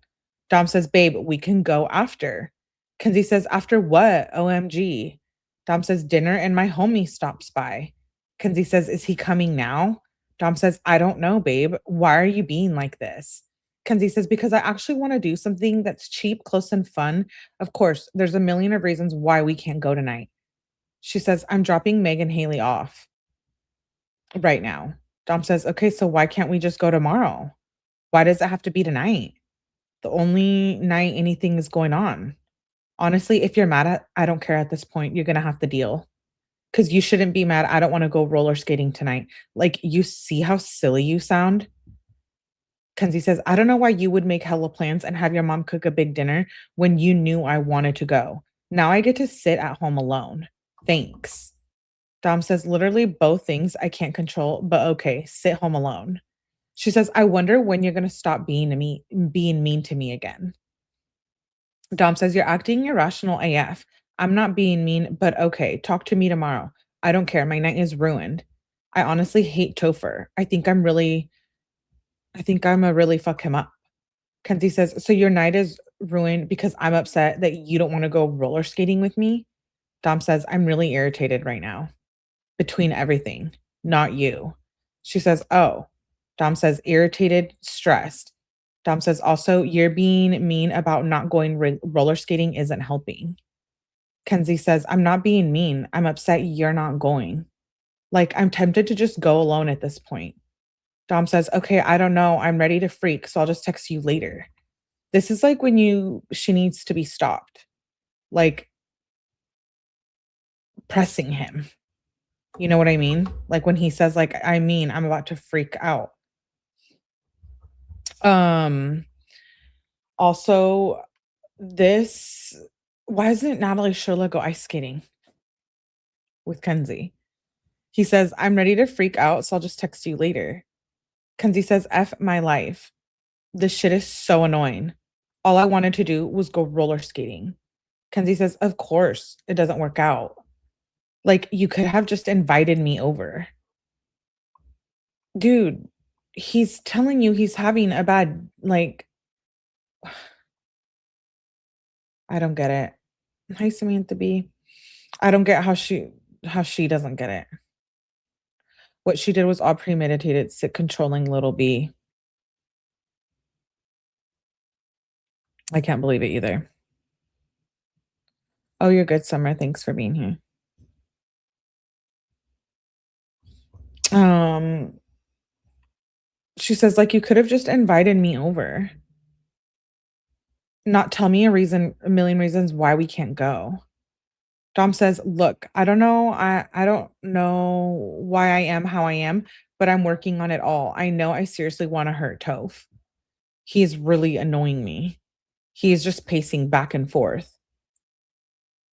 Dom says, babe, we can go after. Kenzie says, after what? OMG. Dom says, dinner and my homie stops by. Kenzie says, is he coming now? Dom says, I don't know, babe. Why are you being like this? Kenzie says, because I actually want to do something that's cheap, close, and fun. Of course, there's a million of reasons why we can't go tonight. She says, I'm dropping Meg and Haley off right now. Dom says, okay, so why can't we just go tomorrow? Why does it have to be tonight? The only night anything is going on. Honestly, if you're mad at, I don't care at this point. You're going to have to deal. Because you shouldn't be mad. I don't want to go roller skating tonight. Like, you see how silly you sound? Kenzie says, I don't know why you would make hella plans and have your mom cook a big dinner when you knew I wanted to go. Now I get to sit at home alone. Thanks. Dom says, literally both things I can't control, but okay, sit home alone. She says, I wonder when you're going to stop being mean to me again. Dom says, you're acting irrational AF. I'm not being mean, but okay, talk to me tomorrow. I don't care. My night is ruined. I honestly hate Topher. I think I'm a really fuck him up. Kenzie says, so your night is ruined because I'm upset that you don't want to go roller skating with me? Dom says, I'm really irritated right now. Between everything, not you. She says, oh. Dom says, irritated, stressed. Dom says, also, you're being mean about not going roller skating isn't helping. Kenzie says, I'm not being mean. I'm upset you're not going. Like, I'm tempted to just go alone at this point. Dom says, okay, I don't know. I'm ready to freak, so I'll just text you later. This is like when she needs to be stopped. Like, pressing him. You know what I mean? Like when he says, like, I'm about to freak out. Also, why doesn't Natalie Shirilla go ice skating with Kenzie? He says, I'm ready to freak out, so I'll just text you later. Kenzie says, F my life. This shit is so annoying. All I wanted to do was go roller skating. Kenzie says, of course, it doesn't work out. Like, you could have just invited me over. Dude, he's telling you he's having a bad, like, I don't get it. Hi, Samantha B. I don't get how she doesn't get it. What she did was all premeditated, sick, controlling little B. I can't believe it either. Oh, you're good, Summer. Thanks for being here. She says, like, you could have just invited me over. Not tell me a million reasons why we can't go. Dom says, look, I don't know. I don't know why I am how I am, but I'm working on it all. I know I seriously want to hurt Toph. He is really annoying me. He is just pacing back and forth.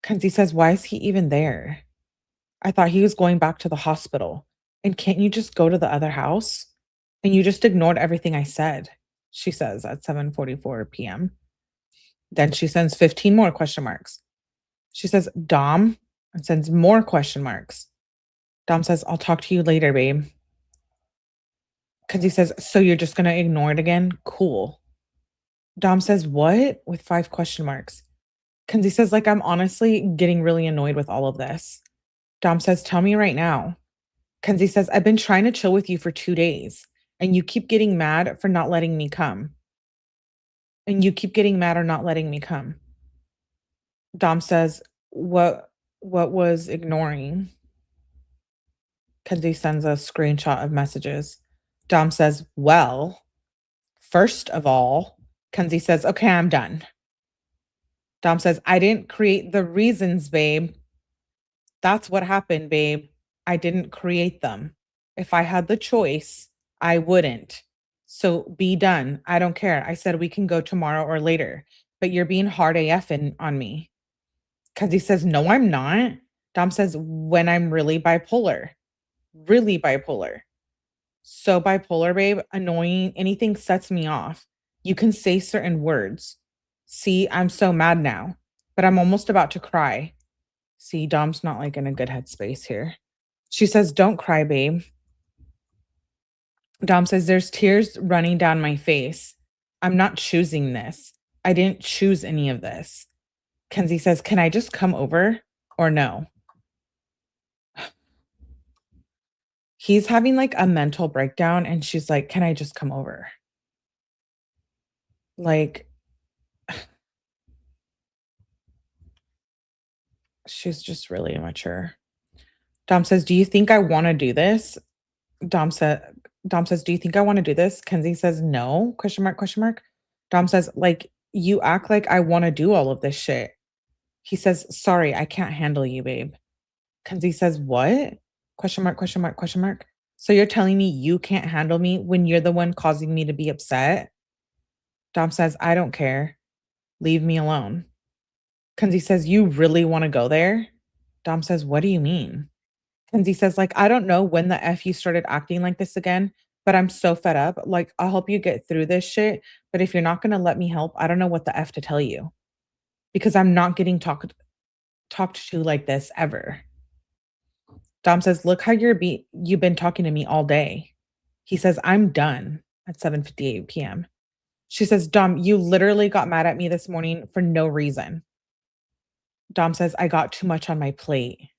Kenzie says, why is he even there? I thought he was going back to the hospital. And can't you just go to the other house? And you just ignored everything I said, she says at 7:44 p.m. Then she sends 15 more question marks. She says, Dom, and sends more question marks. Dom says, I'll talk to you later, babe. Kenzie says, so you're just going to ignore it again? Cool. Dom says, what? With 5 question marks. Kenzie says, like, I'm honestly getting really annoyed with all of this. Dom says, tell me right now. Kenzie says, I've been trying to chill with you for 2 days, and you keep getting mad for not letting me come. And you keep getting mad or not letting me come. Dom says, what was ignoring? Kenzie sends a screenshot of messages. Dom says, well, first of all, Kenzie says, okay, I'm done. Dom says, I didn't create the reasons, babe. That's what happened, babe. I didn't create them. If I had the choice, I wouldn't. So be done. I don't care. I said we can go tomorrow or later, but you're being hard AF on me. Kenzie says, no, I'm not. Dom says, when I'm really bipolar. Really bipolar. So bipolar, babe, annoying. Anything sets me off. You can say certain words. See, I'm so mad now, but I'm almost about to cry. See, Dom's not like in a good headspace here. She says, "Don't cry, babe." Dom says, "There's tears running down my face. I'm not choosing this. I didn't choose any of this." Kenzie says, "Can I just come over or no?" He's having like a mental breakdown and she's like, "Can I just come over?" Like, she's just really immature. Dom says, "Do you think I want to do this?" Dom said Dom says, "Do you think I want to do this?" Kenzie says, "No?" Question mark, question mark. Dom says, "Like, you act like I want to do all of this shit." He says, "Sorry, I can't handle you, babe." Kenzie says, "What?" Question mark, question mark, question mark. "So you're telling me you can't handle me when you're the one causing me to be upset?" Dom says, "I don't care. Leave me alone." Kenzie says, "You really want to go there?" Dom says, "What do you mean?" Kenzie says, like, "I don't know when the F you started acting like this again, but I'm so fed up. Like, I'll help you get through this shit. But if you're not going to let me help, I don't know what the F to tell you because I'm not getting talked to like this ever." Dom says, "Look how you've been talking to me all day." He says, "I'm done" at 7:58 p.m. She says, "Dom, you literally got mad at me this morning for no reason." Dom says, "I got too much on my plate."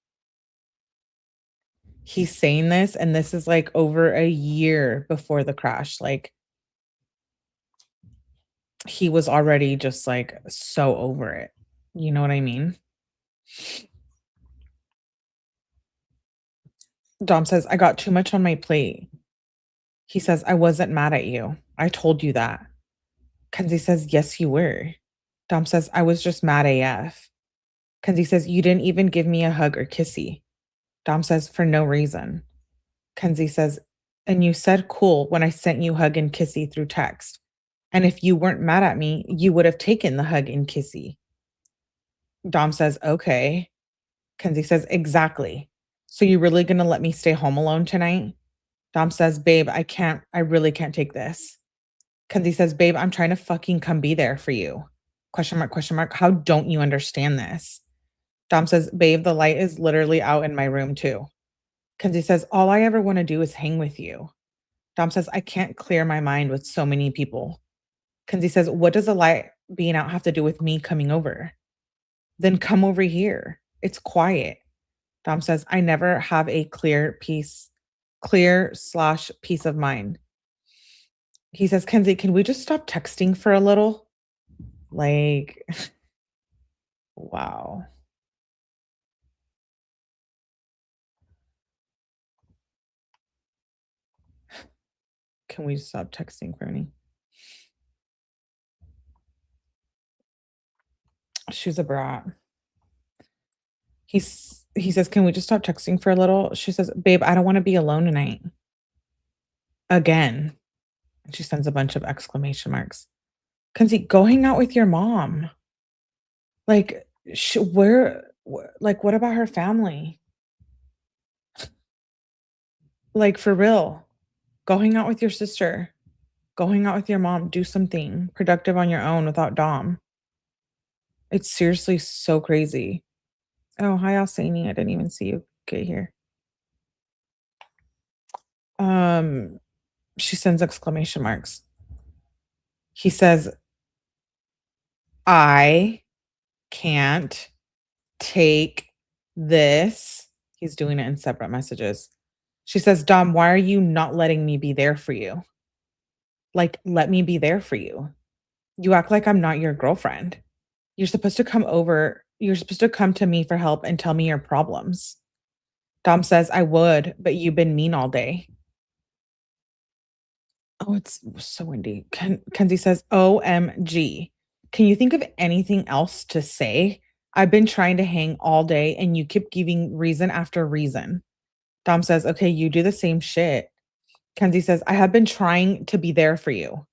He's saying this, and this is like over a year before the crash. Like, he was already just like so over it. You know what I mean? Dom says, "I got too much on my plate." He says, "I wasn't mad at you. I told you that." Kenzie says, "Yes, you were." Dom says, "I was just mad AF." Kenzie says, "You didn't even give me a hug or kissy." Dom says, "For no reason." Kenzie says, "And you said cool when I sent you hug and kissy through text. And if you weren't mad at me, you would have taken the hug and kissy." Dom says, "Okay." Kenzie says, "Exactly. So you really gonna let me stay home alone tonight?" Dom says, "Babe, I really can't take this." Kenzie says, "Babe, I'm trying to fucking come be there for you." Question mark, question mark. How don't you understand this? Dom says, "Babe, the light is literally out in my room too." Kenzie says, "All I ever want to do is hang with you." Dom says, "I can't clear my mind with so many people." Kenzie says, "What does the light being out have to do with me coming over?" "Then come over here. It's quiet." Dom says, "I never have a clear/peace of mind." He says, "Kenzie, can we just stop texting for a little?" Like, wow. Can we stop texting, Fernie? She's a brat. He says, "Can we just stop texting for a little?" She says, "Babe, I don't want to be alone tonight." Again. She sends a bunch of exclamation marks. Kenzie, go hang out with your mom. Like, like, what about her family? Like, for real. Go hang out with your sister. Go hang out with your mom. Do something productive on your own without Dom. It's seriously so crazy. Oh, hi, Alsani. I didn't even see you get here. Um, she sends exclamation marks. He says, "I can't take this." He's doing it in separate messages. She says, "Dom, why are you not letting me be there for you? Like, let me be there for you. You act like I'm not your girlfriend. You're supposed to come over. You're supposed to come to me for help and tell me your problems." Dom says, "I would, but you've been mean all day." Oh, it's so windy. Kenzie says, "OMG. Can you think of anything else to say? I've been trying to hang all day and you keep giving reason after reason." Dom says, "Okay, you do the same shit." Kenzie says, "I have been trying to be there for you."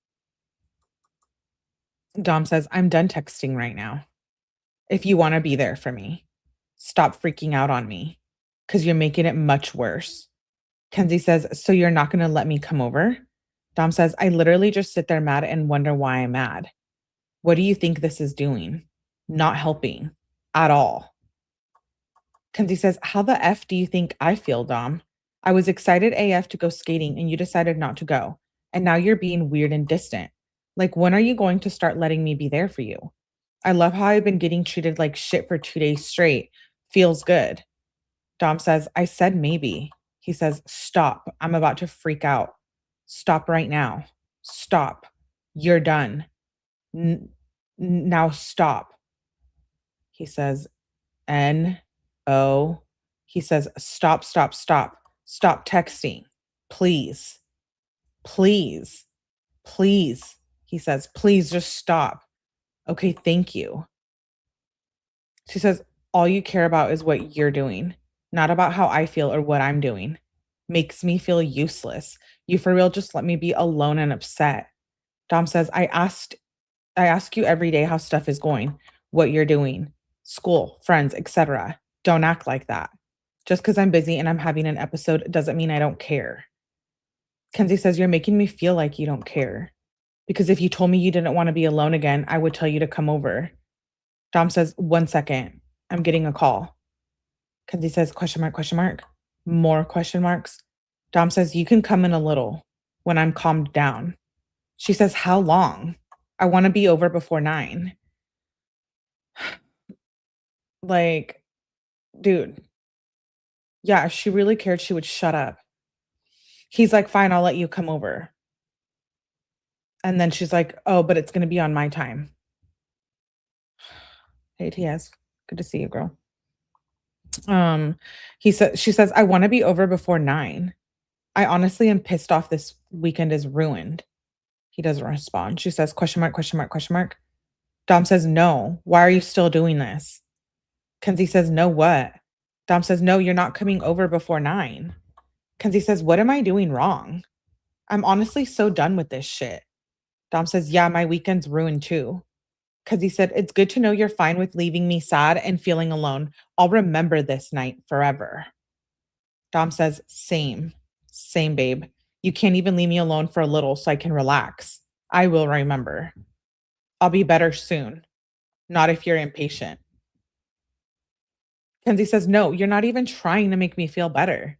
Dom says, "I'm done texting right now. If you want to be there for me, stop freaking out on me because you're making it much worse." Kenzie says, "So you're not going to let me come over?" Dom says, "I literally just sit there mad and wonder why I'm mad. What do you think this is doing? Not helping at all." Kenzie says, how the F do you think I feel, Dom? I was excited AF to go skating and you decided not to go. And now you're being weird and distant. Like, when are you going to start letting me be there for you? I love how I've been getting treated like shit for 2 days straight. Feels good. Dom says, I said maybe. He says, stop. I'm about to freak out. Stop right now. Stop. You're done. Now stop. He says, N-O. He says, stop, stop, stop. Stop texting. Please. Please. Please. He says, please just stop. Okay, thank you. She says, all you care about is what you're doing, not about how I feel or what I'm doing. Makes me feel useless. You for real just let me be alone and upset. Dom says, I ask you every day how stuff is going, what you're doing, school, friends, etc. Don't act like that. Just because I'm busy and I'm having an episode doesn't mean I don't care. Kenzie says, you're making me feel like you don't care. Because if you told me you didn't want to be alone again, I would tell you to come over. Dom says, 1 second. I'm getting a call. Kenzie says, question mark, question mark. More question marks. Dom says, you can come in a little when I'm calmed down. She says, how long? I want to be over before 9. Like, dude. Yeah, if she really cared, she would shut up. He's like, fine, I'll let you come over. And then she's like, oh, but it's going to be on my time. Hey, TS. Good to see you, girl. She says, I want to be over before 9. I honestly am pissed off. This weekend is ruined. He doesn't respond. She says, question mark, question mark, question mark. Dom says, no. Why are you still doing this? Kenzie says, no, what? Dom says, no, you're not coming over before 9. Kenzie says, what am I doing wrong? I'm honestly so done with this shit. Dom says, yeah, my weekend's ruined too. Kenzie said, it's good to know you're fine with leaving me sad and feeling alone. I'll remember this night forever. Dom says, same, babe. You can't even leave me alone for a little so I can relax. I will remember. I'll be better soon. Not if you're impatient. Kenzie says, no, you're not even trying to make me feel better.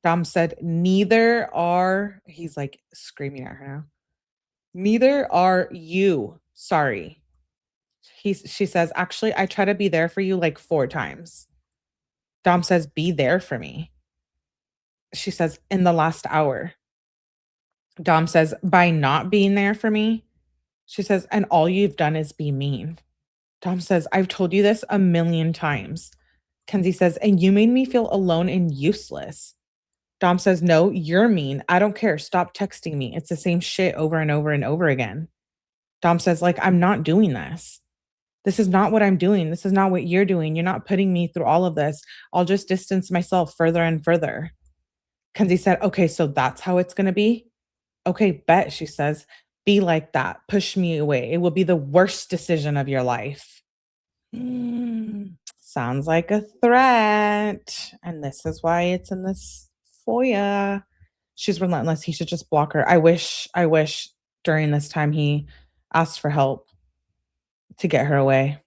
Dom said, neither are, he's like screaming at her now. Neither are you. Sorry. She says, actually, I try to be there for you like 4 times. Dom says, be there for me. She says, in the last hour. Dom says, by not being there for me. She says, and all you've done is be mean. Dom says, I've told you this a million times. Kenzie says, and you made me feel alone and useless. Dom says, no, you're mean. I don't care. Stop texting me. It's the same shit over and over and over again. Dom says, like, I'm not doing this. This is not what I'm doing. This is not what you're doing. You're not putting me through all of this. I'll just distance myself further and further. Kenzie said, okay, so that's how it's going to be? Okay, bet, she says. Be like that. Push me away. It will be the worst decision of your life. Sounds like a threat. And this is why it's in this FOIA. She's relentless. He should just block her. I wish during this time he asked for help to get her away.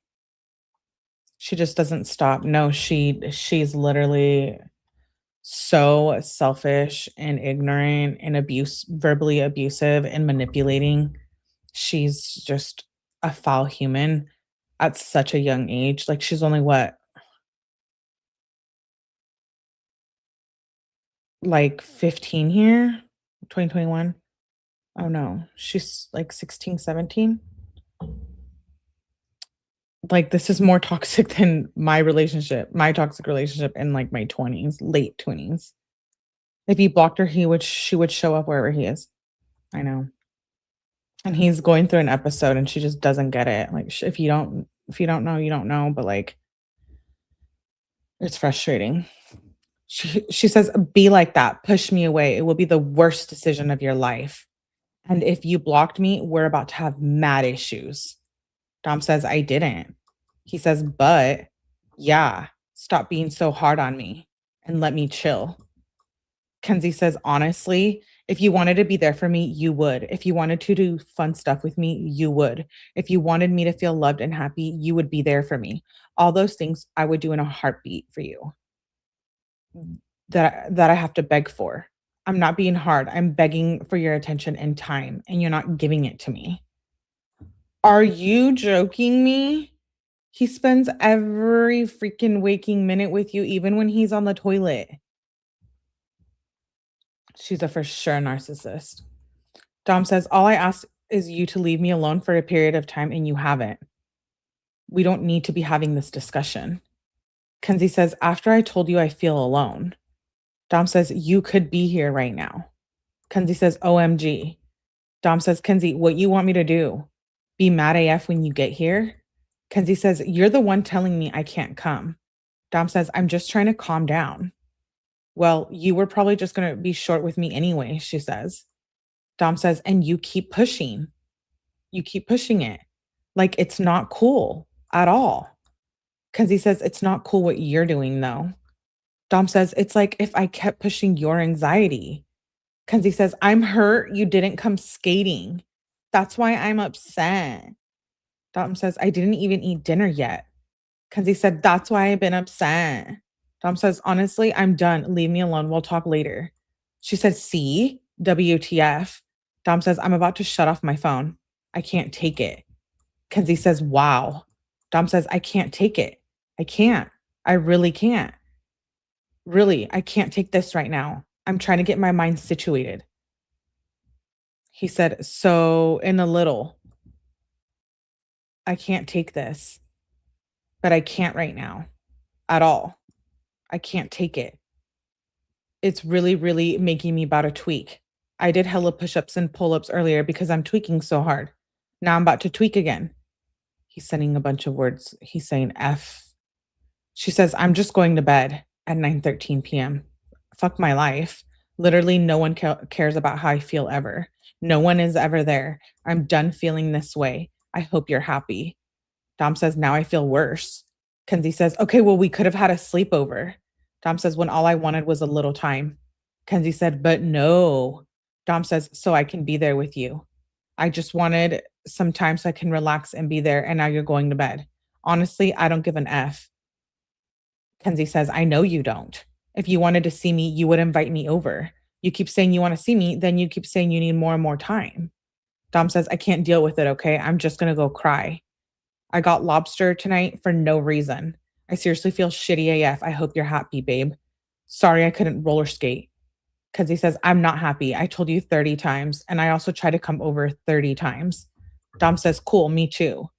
She just doesn't stop. No, she's literally so selfish and ignorant and verbally abusive and manipulating. She's just a foul human at such a young age. Like, she's only what? Like 15 here? 2021? Oh no, she's like 16, 17. Like, this is more toxic than my toxic relationship in like my 20s, late 20s. If he blocked her, she would show up wherever he is. I know. And he's going through an episode and she just doesn't get it. Like, if you don't know, you don't know, but like, it's frustrating. She says, be like that. Push me away. It will be the worst decision of your life. And if you blocked me, we're about to have mad issues. Dom says, I didn't. He says, but yeah, stop being so hard on me and let me chill. Kenzie says, honestly, If you wanted to be there for me, you would. If you wanted to do fun stuff with me, you would. If you wanted me to feel loved and happy, you would be there for me. All those things I would do in a heartbeat for you that I have to beg for. I'm not being hard. I'm begging for your attention and time, and you're not giving it to me. Are you joking me? He spends every freaking waking minute with you, even when he's on the toilet. She's a for sure narcissist. Dom says, all I asked is you to leave me alone for a period of time, and you haven't. We don't need to be having this discussion. Kenzie says, after I told you I feel alone. Dom says, you could be here right now. Kenzie says, OMG. Dom says, Kenzie, what you want me to do? Be mad AF when you get here? Kenzie says, you're the one telling me I can't come. Dom says, I'm just trying to calm down. Well, you were probably just going to be short with me anyway, she says. Dom says, and you keep pushing. You keep pushing it. Like, it's not cool at all. Kenzie says, it's not cool what you're doing, though. Dom says, it's like if I kept pushing your anxiety. Kenzie says, I'm hurt. You didn't come skating. That's why I'm upset. Dom says, I didn't even eat dinner yet. Kenzie said, that's why I've been upset. Dom says, honestly, I'm done. Leave me alone. We'll talk later. She says, see? WTF. Dom says, I'm about to shut off my phone. I can't take it. Kenzie says, wow. Dom says, I can't take it. I can't. I really can't. Really, I can't take this right now. I'm trying to get my mind situated. He said, so in a little, I can't take this, but I can't right now at all. I can't take it. It's really, really making me about to tweak. I did hella push-ups and pull-ups earlier because I'm tweaking so hard. Now I'm about to tweak again. He's sending a bunch of words. He's saying F. She says, I'm just going to bed at 9:13 p.m. Fuck my life. Literally, no one cares about how I feel ever. No one is ever there. I'm done feeling this way. I hope you're happy. Dom says, now I feel worse. Kenzie says, okay, well, we could have had a sleepover. Dom says, when all I wanted was a little time. Kenzie said, but no. Dom says, so I can be there with you. I just wanted some time so I can relax and be there, and now you're going to bed. Honestly, I don't give an F. Kenzie says, I know you don't. If you wanted to see me, you would invite me over. You keep saying you want to see me, then you keep saying you need more and more time. Dom says, I can't deal with it, okay? I'm just going to go cry. I got lobster tonight for no reason. I seriously feel shitty AF. I hope you're happy, babe. Sorry I couldn't roller skate. Kenzie says, I'm not happy. I told you 30 times, and I also tried to come over 30 times. Dom says, cool, me too.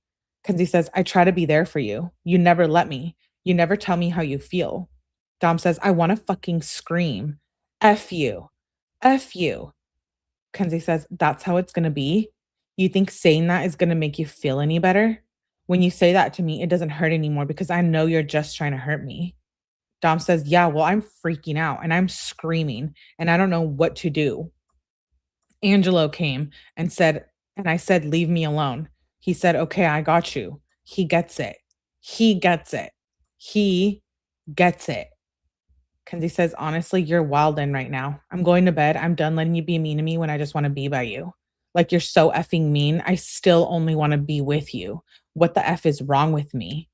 Kenzie says, I try to be there for you. You never let me. You never tell me how you feel. Dom says, I want to fucking scream. F you. F you. Kenzie says, that's how it's going to be? You think saying that is going to make you feel any better? When you say that to me, it doesn't hurt anymore because I know you're just trying to hurt me. Dom says, yeah, well, I'm freaking out and I'm screaming and I don't know what to do. Angelo came and said, and I said, leave me alone. He said, okay, I got you. He gets it. He gets it. He gets it. Kenzie says, honestly, you're wildin' right now. I'm going to bed. I'm done letting you be mean to me when I just want to be by you. Like, you're so effing mean. I still only want to be with you. What the F is wrong with me?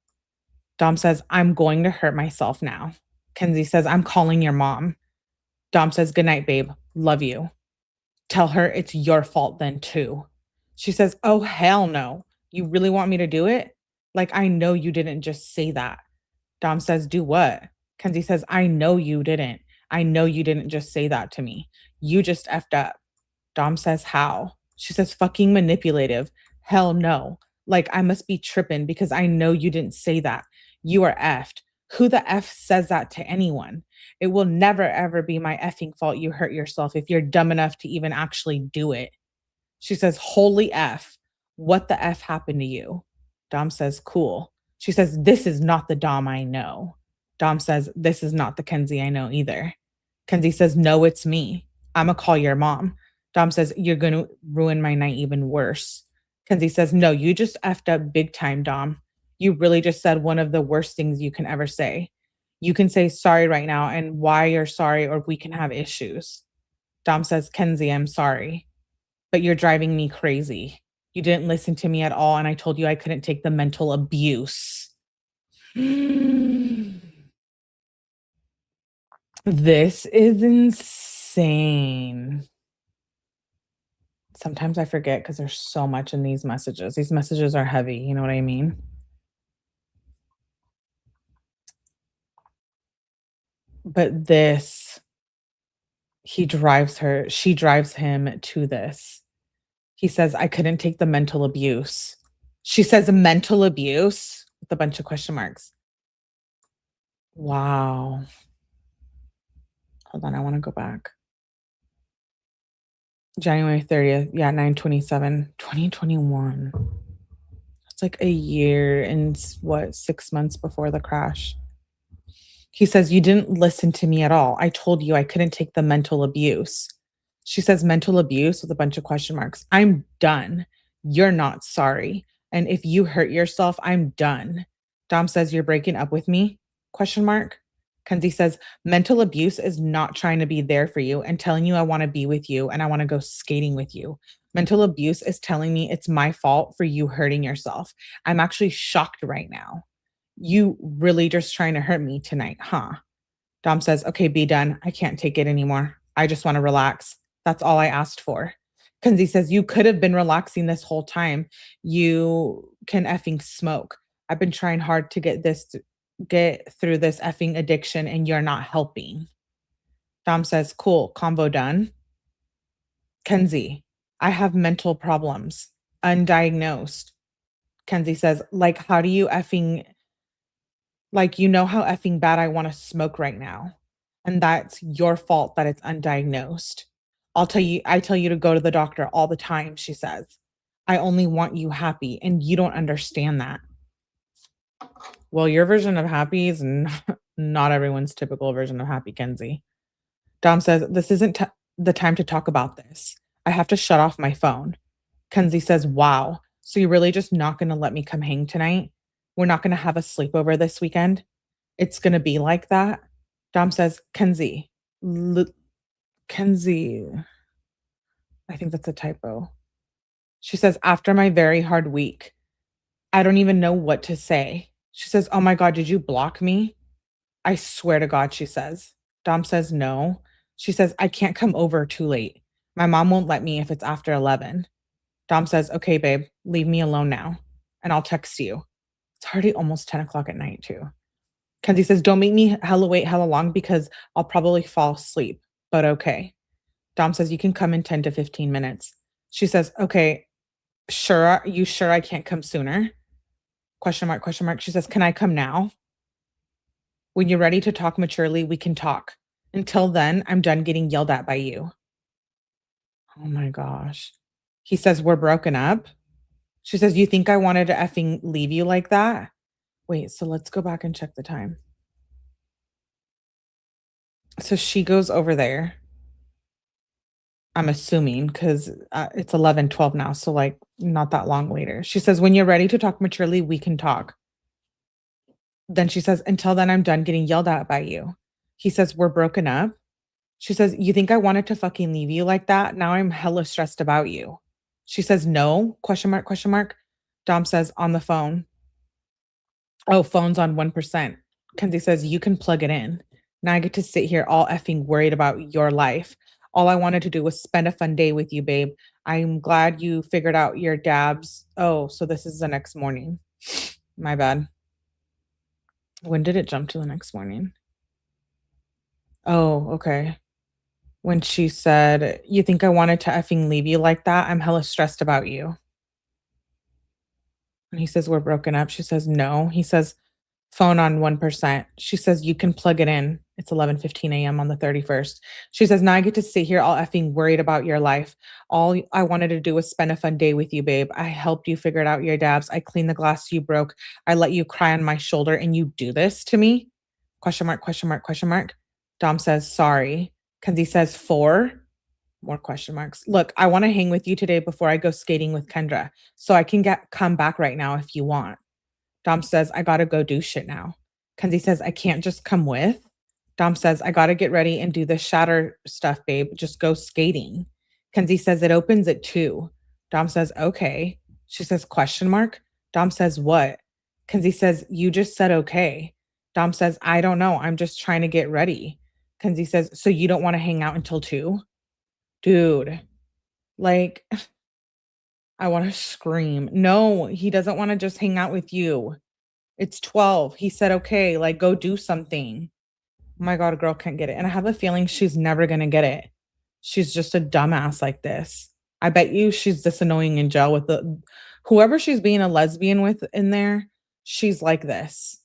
Dom says, I'm going to hurt myself now. Kenzie says, I'm calling your mom. Dom says, good night, babe. Love you. Tell her it's your fault then too. She says, oh, hell no. You really want me to do it? Like, I know you didn't just say that. Dom says, do what? Kenzie says, I know you didn't. I know you didn't just say that to me. You just effed up. Dom says, how? She says, fucking manipulative. Hell no. Like, I must be tripping because I know you didn't say that. You are effed. Who the F says that to anyone? It will never, ever be my effing fault you hurt yourself if you're dumb enough to even actually do it. She says, holy F. What the F happened to you? Dom says, cool. She says, this is not the Dom I know. Dom says, this is not the Kenzie I know either. Kenzie says, no, it's me. I'm going to call your mom. Dom says, you're going to ruin my night even worse. Kenzie says, no, you just effed up big time, Dom. You really just said one of the worst things you can ever say. You can say sorry right now and why you're sorry, or we can have issues. Dom says, Kenzie, I'm sorry, but you're driving me crazy. You didn't listen to me at all, and I told you I couldn't take the mental abuse. This is insane. Sometimes I forget because there's so much in these messages. These messages are heavy, you know what I mean? But this, she drives him to this. He says, I couldn't take the mental abuse. She says mental abuse with a bunch of question marks. Wow. Hold on, I want to go back. January 30th, yeah, 9/27/2021. It's like a year and 6 months before the crash. He says, you didn't listen to me at all. I told you I couldn't take the mental abuse. She says, mental abuse with a bunch of question marks. I'm done. You're not sorry. And if you hurt yourself, I'm done. Dom says, you're breaking up with me? Question mark. Kenzie says, mental abuse is not trying to be there for you and telling you I want to be with you and I want to go skating with you. Mental abuse is telling me it's my fault for you hurting yourself. I'm actually shocked right now. You really just trying to hurt me tonight, huh? Dom says, okay, be done. I can't take it anymore. I just want to relax. That's all I asked for. Kenzie says, you could have been relaxing this whole time. You can effing smoke. I've been trying hard to get through this effing addiction and you're not helping. Dom says, cool, convo done. Kenzie, I have mental problems, undiagnosed. Kenzie says, like, how do you effing, like, you know how effing bad I want to smoke right now. And that's your fault that it's undiagnosed. I tell you to go to the doctor all the time, she says. I only want you happy, and you don't understand that. Well, your version of happy is not everyone's typical version of happy, Kenzie. Dom says, this isn't the time to talk about this. I have to shut off my phone. Kenzie says, wow, so you're really just not going to let me come hang tonight? We're not going to have a sleepover this weekend? It's going to be like that? Dom says, Kenzie, Kenzie, I think that's a typo. She says, after my very hard week, I don't even know what to say. She says, oh my God, did you block me? I swear to God, she says. Dom says, no. She says, I can't come over too late. My mom won't let me if it's after 11. Dom says, okay, babe, leave me alone now. And I'll text you. It's already almost 10 o'clock at night too. Kenzie says, don't make me wait hella long because I'll probably fall asleep, but okay. Dom says, you can come in 10 to 15 minutes. She says, okay, sure. You sure I can't come sooner? Question mark, question mark. She says, can I come now? When you're ready to talk maturely, we can talk. Until then, I'm done getting yelled at by you. Oh my gosh. He says, we're broken up. She says, you think I wanted to effing leave you like that? Wait, so let's go back and check the time. So she goes over there. I'm assuming because it's 11:12 now. So like not that long later. She says, when you're ready to talk maturely, we can talk. Then she says, until then, I'm done getting yelled at by you. He says, we're broken up. She says, you think I wanted to fucking leave you like that? Now I'm hella stressed about you. She says, no, question mark, question mark. Dom says, on the phone. Oh, phone's on 1%. Kenzie says, you can plug it in. Now I get to sit here all effing worried about your life. All I wanted to do was spend a fun day with you, babe. I'm glad you figured out your dabs. Oh, so this is the next morning. My bad. When did it jump to the next morning? Oh, okay. When she said, you think I wanted to effing leave you like that? I'm hella stressed about you. And he says, we're broken up. She says, no. He says, phone on 1%. She says, you can plug it in. It's 11:15 a.m. on the 31st. She says, now I get to sit here all effing worried about your life. All I wanted to do was spend a fun day with you, babe. I helped you figure out your dabs. I cleaned the glass you broke. I let you cry on my shoulder and you do this to me? Question mark, question mark, question mark. Dom says, sorry. Kenzie says, for? More question marks. Look, I want to hang with you today before I go skating with Kendra. So I can come back right now if you want. Dom says, I gotta go do shit now. Kenzie says, I can't just come with. Dom says, I gotta get ready and do the shatter stuff, babe. Just go skating. Kenzie says, it opens at 2. Dom says, okay. She says, question mark? Dom says, what? Kenzie says, you just said okay. Dom says, I don't know. I'm just trying to get ready. Kenzie says, so you don't want to hang out until 2? Dude, like, I want to scream. No, he doesn't want to just hang out with you. It's 12. He said, okay, like, go do something. Oh my God, a girl can't get it. And I have a feeling she's never going to get it. She's just a dumbass like this. I bet you she's this annoying in jail with whoever she's being a lesbian with in there. She's like this.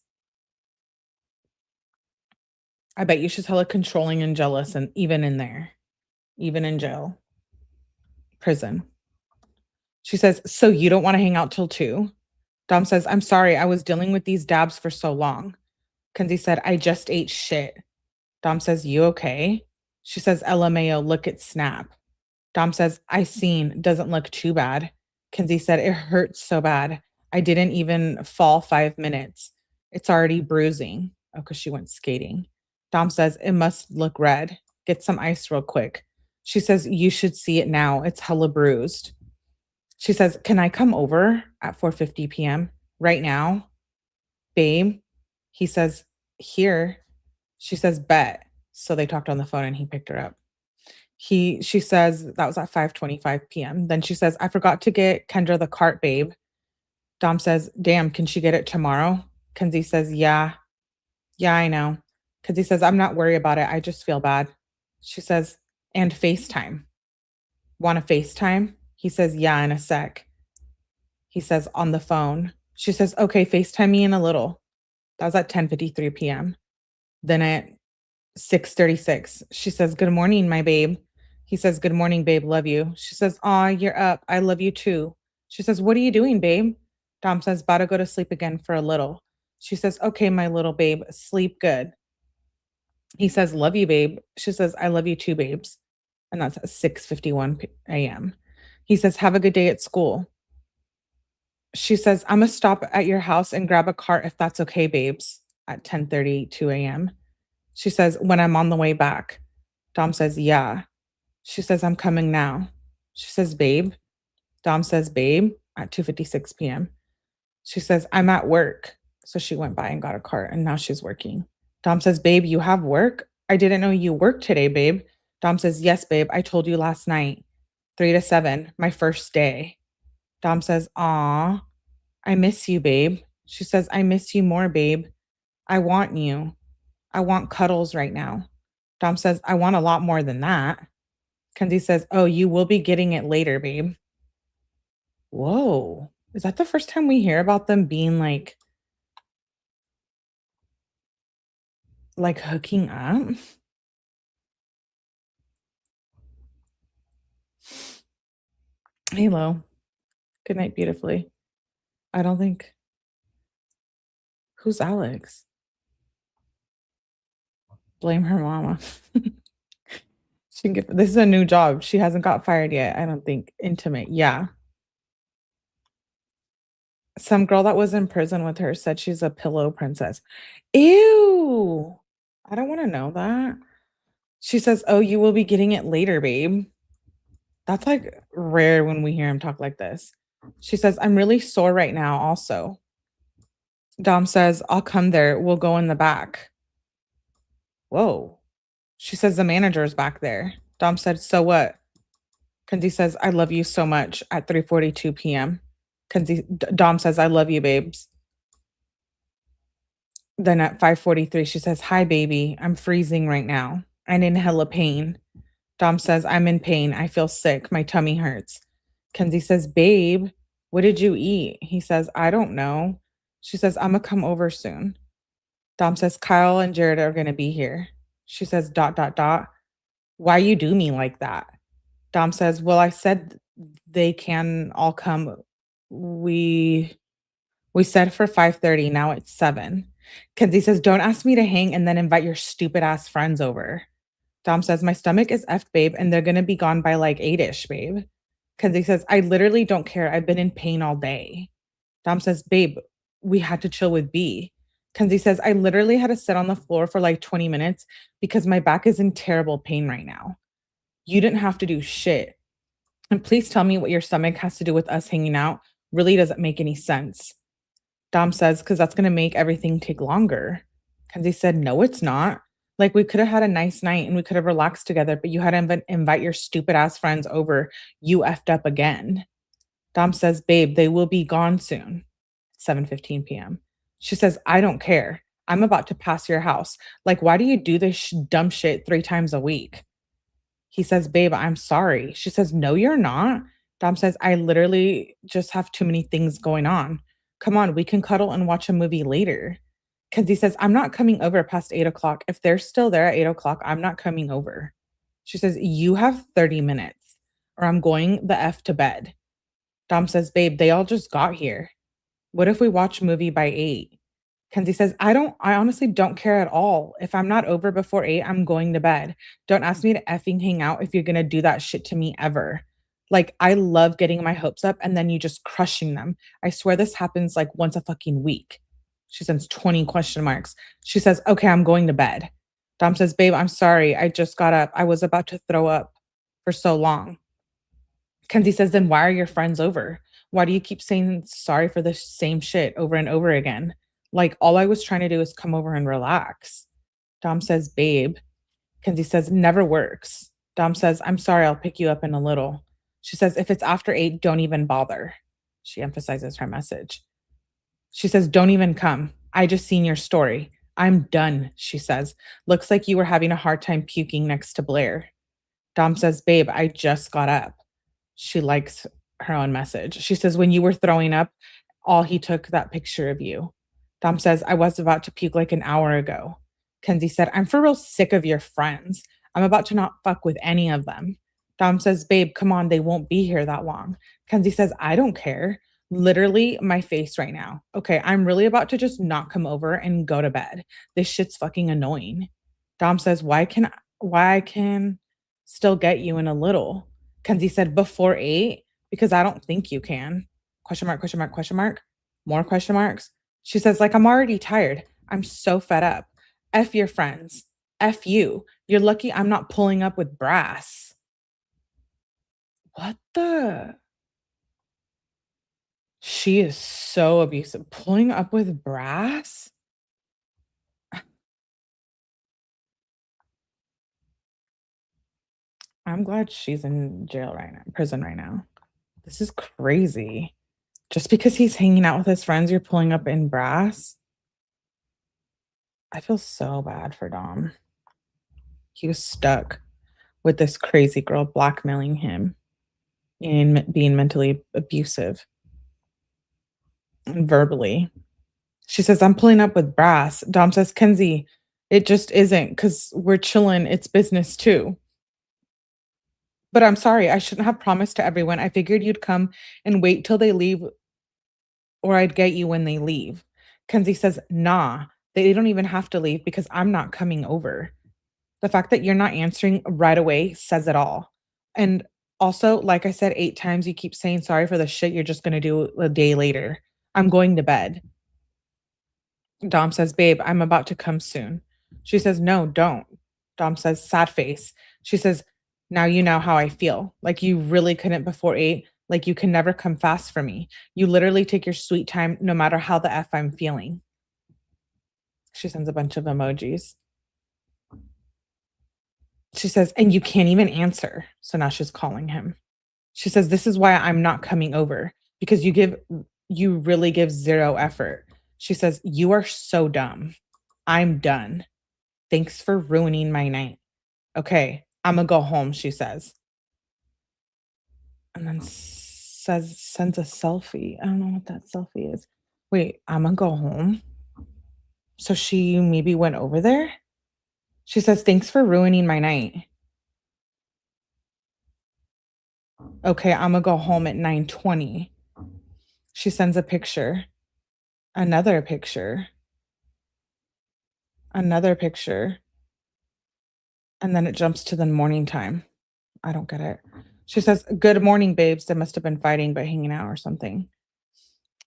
I bet you she's hella controlling and jealous, and even in there, even in jail, prison. She says, so you don't want to hang out till 2? Dom says, I'm sorry. I was dealing with these dabs for so long. Kenzie said, I just ate shit. Dom says, you okay? She says, LMAO, look at Snap. Dom says, I seen, doesn't look too bad. Kenzie said, it hurts so bad. I didn't even fall 5 minutes. It's already bruising. Oh, because she went skating. Dom says, it must look red. Get some ice real quick. She says, you should see it now. It's hella bruised. She says, can I come over at 4:50 p.m. right now? Babe? He says, here. She says, bet. So they talked on the phone and he picked her up. She says that was at 5:25 p.m. Then she says, I forgot to get Kendra the cart, babe. Dom says, damn, can she get it tomorrow? Kenzie says, yeah. Yeah, I know. Kenzie says, I'm not worried about it. I just feel bad. She says, and FaceTime. Want to FaceTime? He says, yeah, in a sec. He says, on the phone. She says, okay, FaceTime me in a little. That was at 10:53 p.m. Then at 6:36, she says, good morning, my babe. He says, good morning, babe. Love you. She says, aw, you're up. I love you too. She says, what are you doing, babe? Dom says, about to go to sleep again for a little. She says, okay, my little babe, sleep good. He says, love you, babe. She says, I love you too, babes. And that's at 6:51 a.m. He says, have a good day at school. She says, I'm going to stop at your house and grab a cart if that's okay, babes, at 10:32 a.m. She says, when I'm on the way back. Dom says, yeah. She says, I'm coming now. She says, babe. Dom says, babe, at 2:56 p.m. She says, I'm at work. So she went by and got a cart and now she's working. Dom says, babe, you have work? I didn't know you worked today, babe. Dom says, yes, babe. I told you last night, 3 to 7, my first day. Dom says, aw, I miss you, babe. She says, I miss you more, babe. I want you. I want cuddles right now. Dom says, I want a lot more than that. Kenzie says, oh, you will be getting it later, babe. Whoa. Is that the first time we hear about them being like hooking up? Halo. Good night, beautifully. I don't think. Who's Alex? Blame her mama. She can get, this is a new job. She hasn't got fired yet. I don't think. Intimate. Yeah. Some girl that was in prison with her said she's a pillow princess. Ew. I don't want to know that. She says, oh, you will be getting it later, babe. That's like rare when we hear him talk like this. She says, I'm really sore right now also. Dom says, I'll come there. We'll go in the back. Whoa. She says, the manager's back there. Dom said, so what? Kenzie says, I love you so much at 3:42 p.m. Dom says, I love you, babes. Then at 5:43, she says, hi, baby. I'm freezing right now. I'm in hella pain. Dom says, I'm in pain. I feel sick. My tummy hurts. Kenzie says, babe, what did you eat? He says, I don't know. She says, I'm going to come over soon. Dom says, Kyle and Jared are going to be here. She says, ... Why you do me like that? Dom says, well, I said they can all come. We said for 5:30. Now it's 7. Kenzie says, don't ask me to hang and then invite your stupid ass friends over. Dom says, my stomach is effed, babe, and they're going to be gone by like 8-ish, babe. Kenzie says, I literally don't care. I've been in pain all day. Dom says, babe, we had to chill with B. Kenzie says, I literally had to sit on the floor for like 20 minutes because my back is in terrible pain right now. You didn't have to do shit. And please tell me what your stomach has to do with us hanging out. Really doesn't make any sense. Dom says, because that's going to make everything take longer. Kenzie said, no, it's not. Like, we could have had a nice night and we could have relaxed together, but you had to invite your stupid ass friends over. You effed up again. Dom says, babe, they will be gone soon. 7:15 p.m. She says, I don't care. I'm about to pass your house. Like, why do you do this dumb shit 3 times a week? He says, babe, I'm sorry. She says, no, you're not. Dom says, I literally just have too many things going on. Come on, we can cuddle and watch a movie later. Kenzie says, I'm not coming over past 8 o'clock. If they're still there at 8 o'clock, I'm not coming over. She says, you have 30 minutes or I'm going the F to bed. Dom says, babe, they all just got here. What if we watch a movie by 8? Kenzie says, I honestly don't care at all. If I'm not over before 8, I'm going to bed. Don't ask me to effing hang out if you're going to do that shit to me ever. Like, I love getting my hopes up and then you just crushing them. I swear this happens like once a fucking week. She sends 20 question marks. She says, okay, I'm going to bed. Dom says, babe, I'm sorry. I just got up. I was about to throw up for so long. Kenzie says, then why are your friends over? Why do you keep saying sorry for the same shit over and over again? Like, all I was trying to do is come over and relax. Dom says, babe. Kenzie says, never works. Dom says, I'm sorry, I'll pick you up in a little. She says, if it's after 8, don't even bother. She emphasizes her message. She says, don't even come. I just seen your story. I'm done, she says. Looks like you were having a hard time puking next to Blair. Dom says, babe, I just got up. She likes her own message. She says, when you were throwing up, all he took that picture of you. Dom says, I was about to puke like an hour ago. Kenzie said, I'm for real sick of your friends. I'm about to not fuck with any of them. Dom says, babe, come on, they won't be here that long. Kenzie says, I don't care. Literally my face right now. Okay, I'm really about to just not come over and go to bed. This shit's fucking annoying. Dom says, why I can still get you in a little. Kenzie said, before 8, because I don't think you can. Question mark, question mark, question mark. More question marks. She says, like, I'm already tired. I'm so fed up. F your friends. F you. You're lucky I'm not pulling up with brass. What the? She is so abusive. Pulling up with brass? I'm glad she's in jail right now, prison right now. This is crazy. Just because he's hanging out with his friends, you're pulling up in brass? I feel so bad for Dom. He was stuck with this crazy girl blackmailing him and being mentally abusive and verbally. She says, I'm pulling up with brass. Dom says, Kenzie, it just isn't because we're chilling. It's business too. But I'm sorry, I shouldn't have promised to everyone. I figured you'd come and wait till they leave or I'd get you when they leave. Kenzie says, nah, they don't even have to leave because I'm not coming over. The fact that you're not answering right away says it all. And also, like I said 8 times, you keep saying sorry for the shit you're just going to do a day later. I'm going to bed. Dom says, babe, I'm about to come soon. She says, no, don't. Dom says, sad face. She says, now you know how I feel. Like you really couldn't before 8. Like you can never come fast for me. You literally take your sweet time no matter how the F I'm feeling. She sends a bunch of emojis. She says, and you can't even answer. So now she's calling him. She says, this is why I'm not coming over because you really give 0 effort. She says, you are so dumb. I'm done. Thanks for ruining my night. Okay, I'm gonna go home, she says. And then sends a selfie. I don't know what that selfie is. Wait, I'm gonna go home. So she maybe went over there? She says, thanks for ruining my night. Okay, I'm gonna go home at 9:20. She sends a picture. Another picture. Another picture. And then it jumps to the morning time. I don't get it. She says, good morning, babes. They must have been fighting but hanging out or something.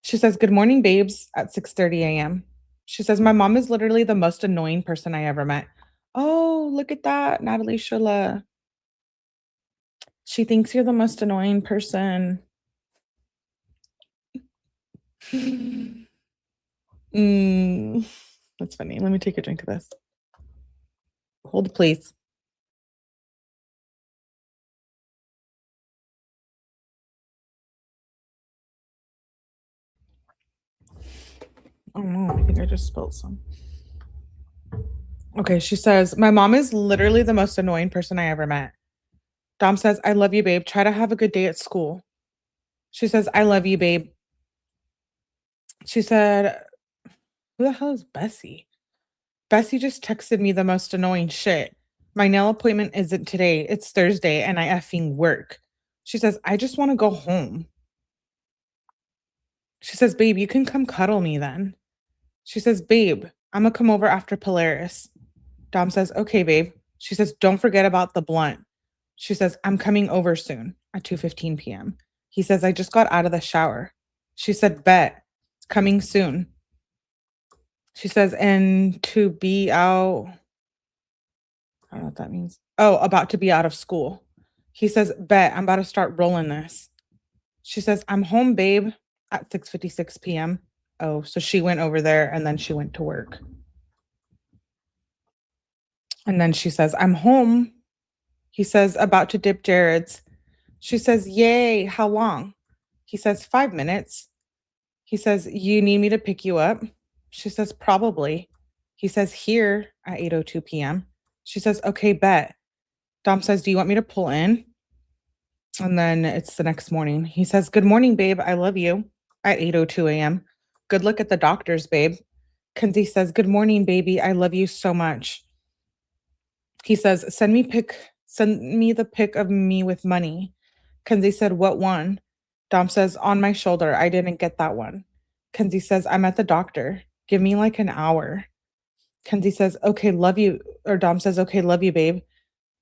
She says, good morning, babes, at 6:30 a.m. She says, my mom is literally the most annoying person I ever met. Oh, look at that, Natalie Shirilla. She thinks you're the most annoying person. That's funny. Let me take a drink of this. Hold, please. Oh no, I think I just spilled some. Okay, she says, my mom is literally the most annoying person I ever met. Dom says, I love you, babe. Try to have a good day at school. She says, I love you, babe. She said, who the hell is Bessie? Bessie just texted me the most annoying shit. My nail appointment isn't today. It's Thursday and I effing work. She says, I just want to go home. She says, babe, you can come cuddle me then. She says, babe, I'm going to come over after Polaris. Dom says, okay, babe. She says, don't forget about the blunt. She says, I'm coming over soon at 2:15 p.m. He says, I just got out of the shower. She said, bet. It's coming soon. She says, and to be out, I don't know what that means. Oh, about to be out of school. He says, bet, I'm about to start rolling this. She says, I'm home, babe, at 6:56 p.m. Oh, so she went over there and then she went to work. And then she says, I'm home. He says, about to dip Jared's. She says, yay, how long? He says, 5 minutes. He says, you need me to pick you up? She says, probably. He says, here at 8:02 p.m. She says, okay, bet. Dom says, do you want me to pull in? And then it's the next morning. He says, good morning, babe. I love you at 8:02 a.m. Good luck at the doctor's, babe. Kenzie says, good morning, baby. I love you so much. He says, send me the pic of me with money. Kenzie said, what one? Dom says, on my shoulder. I didn't get that one. Kenzie says, I'm at the doctor. Give me like an hour. Kenzie says, okay, love you. Or Dom says, okay, love you, babe.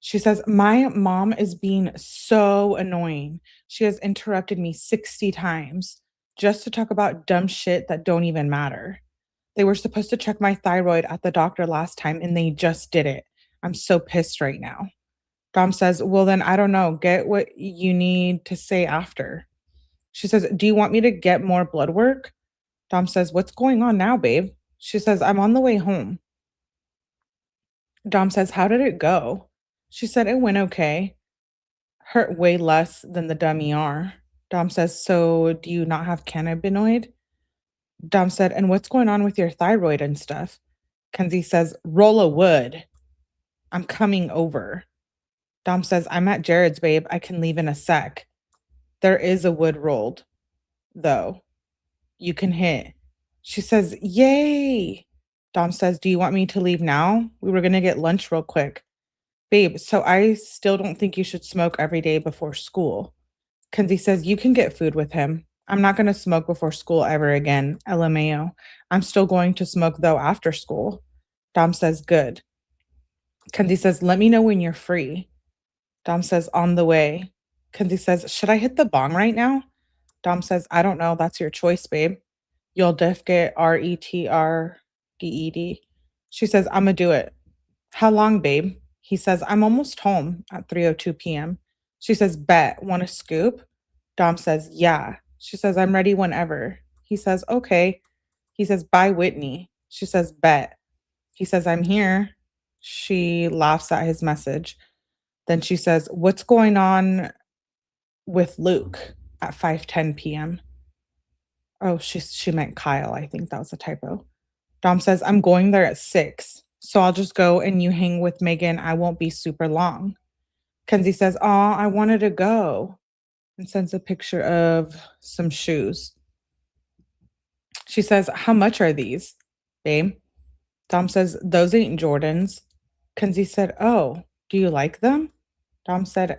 She says, my mom is being so annoying. She has interrupted me 60 times just to talk about dumb shit that don't even matter. They were supposed to check my thyroid at the doctor last time and they just did it. I'm so pissed right now. Dom says, well, then I don't know. Get what you need to say after. She says, do you want me to get more blood work? Dom says, what's going on now, babe? She says, I'm on the way home. Dom says, how did it go? She said, it went okay. Hurt way less than the dummy are. Dom says, so do you not have cannabinoid? Dom said, and what's going on with your thyroid and stuff? Kenzie says, roll a wood. I'm coming over. Dom says, I'm at Jared's, babe. I can leave in a sec. There is a wood rolled, though. You can hit. She says, yay. Dom says, do you want me to leave now? We were going to get lunch real quick. Babe, so I still don't think you should smoke every day before school. Kenzie says, you can get food with him. I'm not going to smoke before school ever again. LMAO. I'm still going to smoke, though, after school. Dom says, good. Kenzie says, let me know when you're free. Dom says, on the way. Kenzie says, should I hit the bong right now? Dom says, I don't know. That's your choice, babe. You'll def get retrdeed. She says, I'm going to do it. How long, babe? He says, I'm almost home at 3:02 p.m. She says, bet. Want a scoop? Dom says, yeah. She says, I'm ready whenever. He says, okay. He says, bye, Whitney. She says, bet. He says, I'm here. She laughs at his message. Then she says, what's going on with Luke at 5:10 p.m.? Oh, she meant Kyle. I think that was a typo. Dom says, I'm going there at 6. So I'll just go and you hang with Megan. I won't be super long. Kenzie says, oh, I wanted to go. And sends a picture of some shoes. She says, how much are these, babe? Dom says, those ain't Jordans. Kenzie said, oh, do you like them? Dom said,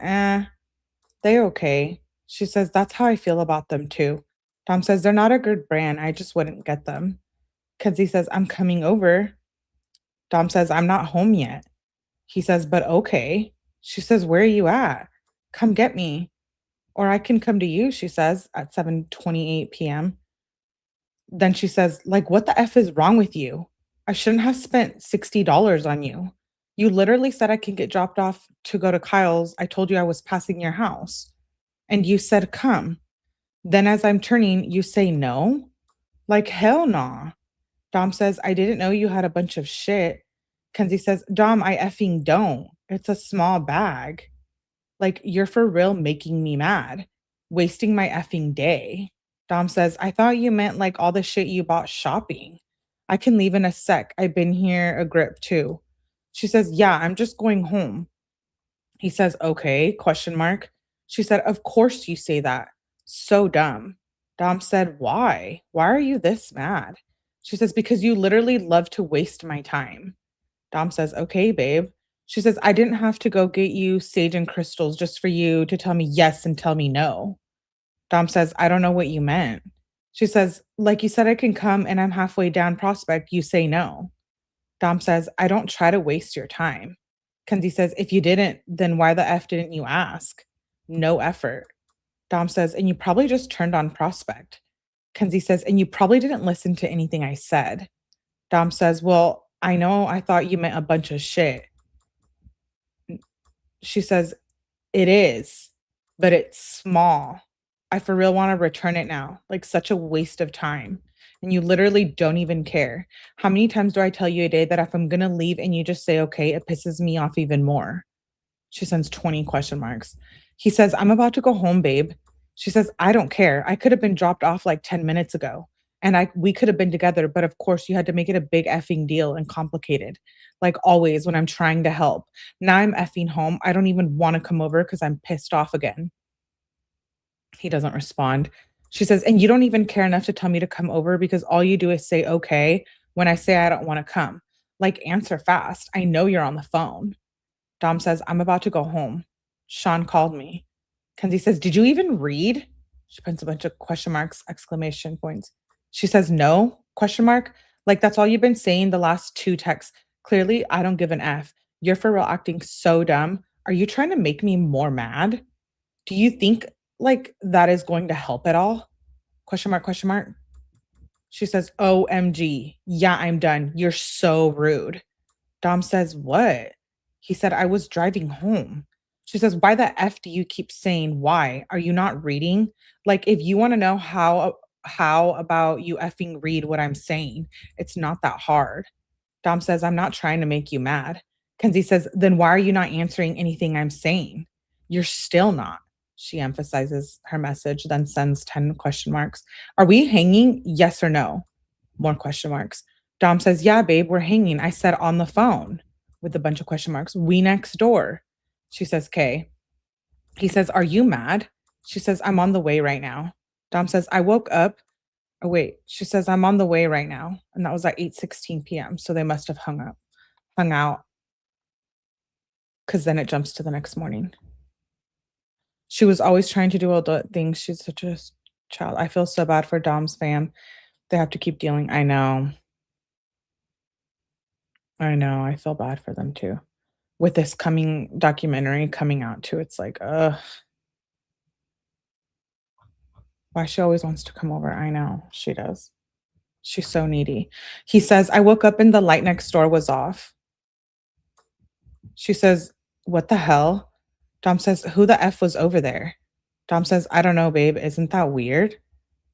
they're okay. She says, that's how I feel about them too. Dom says, they're not a good brand. I just wouldn't get them. Kenzie says, I'm coming over. Dom says, I'm not home yet. He says, but okay. She says, where are you at? Come get me. Or I can come to you, she says, at 7:28 p.m. Then she says, like, what the F is wrong with you? I shouldn't have spent $60 on you. You literally said I can get dropped off to go to Kyle's. I told you I was passing your house. And you said, come. Then as I'm turning, you say no? Like, hell nah. Dom says, I didn't know you had a bunch of shit. Kenzie says, Dom, I effing don't. It's a small bag. Like, you're for real making me mad, wasting my effing day. Dom says, I thought you meant like all the shit you bought shopping. I can leave in a sec. I've been here a grip too. She says, yeah, I'm just going home. He says, okay, question mark. She said, of course you say that. So dumb. Dom said, why? Why are you this mad? She says, because you literally love to waste my time. Dom says, okay, babe. She says, I didn't have to go get you sage and crystals just for you to tell me yes and tell me no. Dom says, I don't know what you meant. She says, like you said, I can come and I'm halfway down Prospect. You say no. Dom says, I don't try to waste your time. Kenzie says, if you didn't, then why the F didn't you ask? No effort. Dom says, and you probably just turned on Prospect. Kenzie says, and you probably didn't listen to anything I said. Dom says, well, I know I thought you meant a bunch of shit. She says, it is, but it's small. I for real want to return it now. Like such a waste of time. And you literally don't even care. How many times do I tell you a day that if I'm going to leave and you just say, okay, it pisses me off even more? She sends 20 question marks. He says, I'm about to go home, babe. She says, I don't care. I could have been dropped off like 10 minutes ago. And we could have been together, but of course you had to make it a big effing deal and complicated. Like always when I'm trying to help. Now I'm effing home. I don't even want to come over because I'm pissed off again. He doesn't respond. She says, and you don't even care enough to tell me to come over because all you do is say okay when I say I don't want to come. Like answer fast. I know you're on the phone. Dom says, I'm about to go home. Sean called me. Kenzie says, did you even read? She puts a bunch of question marks, exclamation points. She says, no, question mark. Like that's all you've been saying the last two texts. Clearly, I don't give an F. You're for real acting so dumb. Are you trying to make me more mad? Do you think like that is going to help at all? Question mark, question mark. She says, OMG. Yeah, I'm done. You're so rude. Dom says, what? He said, I was driving home. She says, why the F do you keep saying why? Are you not reading? Like, if you want to know how about you effing read what I'm saying? It's not that hard. Dom says, I'm not trying to make you mad. Kenzie says, then why are you not answering anything I'm saying? You're still not. She emphasizes her message, then sends 10 question marks. Are we hanging? Yes or no? More question marks. Dom says, yeah, babe, we're hanging. I said on the phone with a bunch of question marks. We next door. She says, okay. He says, are you mad? She says, I'm on the way right now. Dom says, I woke up. Oh, wait. She says, I'm on the way right now. And that was at 8:16 p.m. So they must have hung out, because then it jumps to the next morning. She was always trying to do all the things. She's such a child. I feel so bad for Dom's fam. They have to keep dealing. I know. I know. I feel bad for them too. With this coming documentary coming out too, it's like, why she always wants to come over. I know she does. She's so needy. He says, I woke up and the light next door was off. She says, what the hell? Dom says, who the F was over there? Dom says, I don't know, babe. Isn't that weird?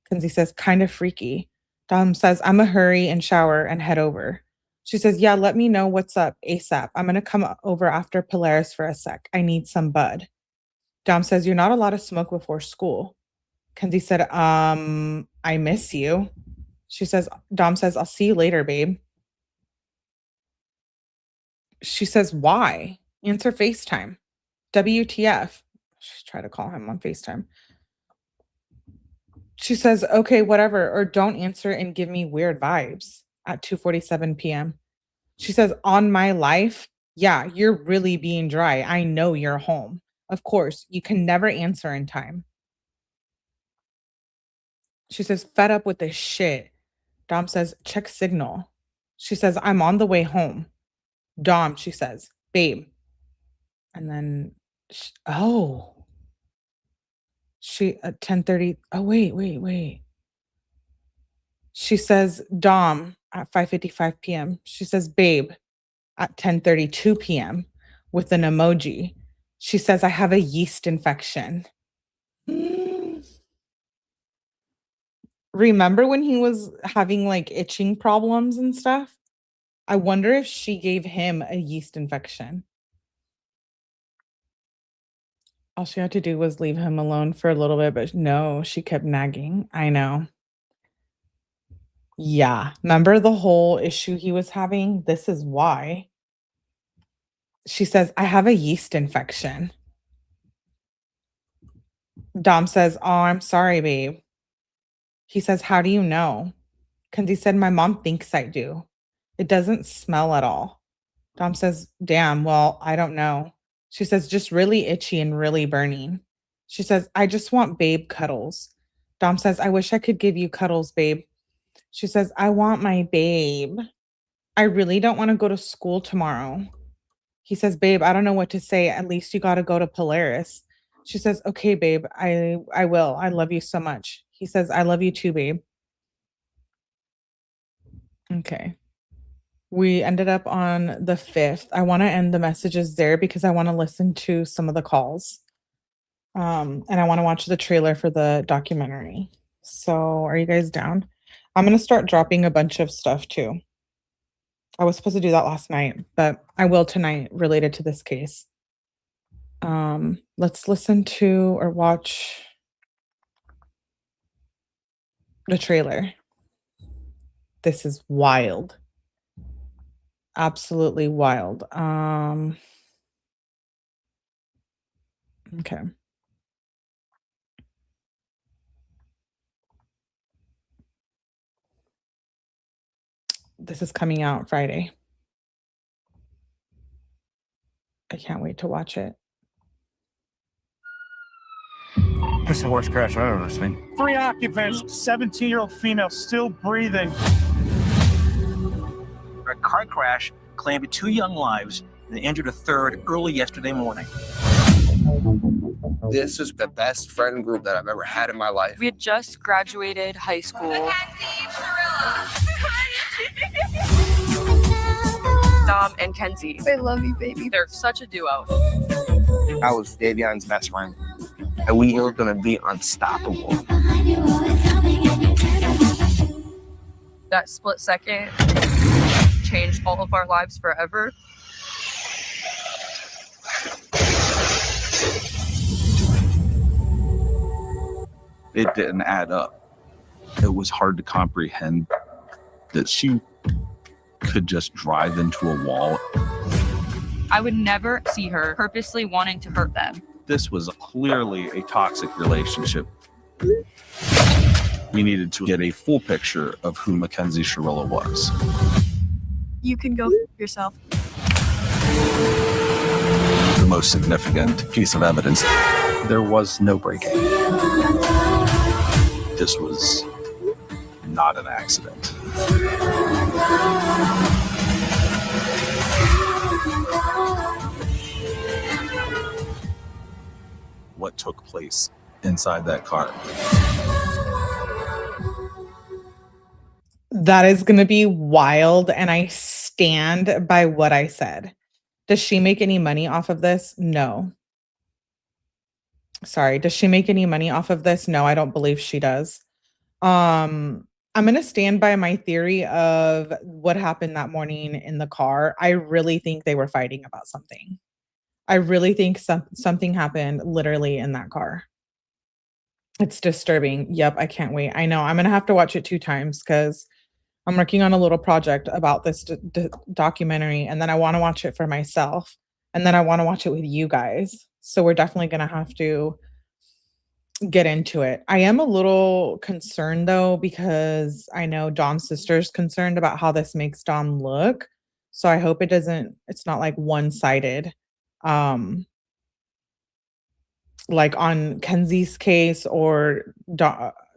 Kenzie says, kind of freaky. Dom says, I'm a hurry and shower and head over. She says, yeah, let me know what's up ASAP. I'm going to come over after Polaris for a sec. I need some bud. Dom says, you're not allowed to smoke before school. Kenzie said, I miss you. She says, Dom says, I'll see you later, babe. She says, why? Answer FaceTime. WTF. She's trying to call him on FaceTime. She says, okay, whatever, or don't answer and give me weird vibes at 2:47 p.m. She says, on my life, yeah, you're really being dry. I know you're home. Of course, you can never answer in time. She says, fed up with this shit. Dom says, check signal. She says, I'm on the way home. Dom, she says, babe. And then, she at 10:30. Oh, wait. She says, Dom at 5:55 p.m. She says, babe at 10:32 p.m. with an emoji. She says, I have a yeast infection. Remember when he was having like itching problems and stuff? I wonder if she gave him a yeast infection. All she had to do was leave him alone for a little bit, but no, she kept nagging. I know. Yeah. Remember the whole issue he was having? This is why. She says, I have a yeast infection. Dom says, oh, I'm sorry, babe. He says, how do you know? Kenzie said, my mom thinks I do. It doesn't smell at all. Dom says, damn, well, I don't know. She says, just really itchy and really burning. She says, I just want babe cuddles. Dom says, I wish I could give you cuddles, babe. She says, I want my babe. I really don't want to go to school tomorrow. He says, babe, I don't know what to say. At least you got to go to Polaris. She says, okay, babe, I will. I love you so much. He says, I love you too, babe. Okay. We ended up on the 5th. I want to end the messages there because I want to listen to some of the calls. And I want to watch the trailer for the documentary. So are you guys down? I'm going to start dropping a bunch of stuff too. I was supposed to do that last night, but I will tonight related to this case. Let's listen to or watch the trailer. This is wild. Absolutely wild. Okay. This is coming out Friday. I can't wait to watch it. This is the worst crash I've ever seen. 3 occupants, 17-year-old female still breathing. A car crash claimed 2 young lives and injured a third early yesterday morning. This is the best friend group that I've ever had in my life. We had just graduated high school. Mackenzie Shirilla. Dom and Kenzie. I love you, baby. They're such a duo. I was Davion's best friend, and we were gonna be unstoppable. That split second changed all of our lives forever. It didn't add up. It was hard to comprehend that she could just drive into a wall. I would never see her purposely wanting to hurt them. This was clearly a toxic relationship. We needed to get a full picture of who Mackenzie Shirilla was. You can go yourself. The most significant piece of evidence, there was no break-in. This was not an accident. What took place inside that car? That is going to be wild, and I stand by what I said. Does she make any money off of this? No. Sorry, does she make any money off of this? No, I don't believe she does. I'm going to stand by my theory of what happened that morning in the car. I really think they were fighting about something. I really think something happened literally in that car. It's disturbing. Yep, I can't wait. I know I'm going to have to watch it 2 times because I'm working on a little project about this documentary, and then I want to watch it for myself, and then I want to watch it with you guys. So we're definitely going to have to get into it. I am a little concerned though, because I know Dom's sister's concerned about how this makes Dom look. So I hope it's not like one-sided. Like on Kenzie's case or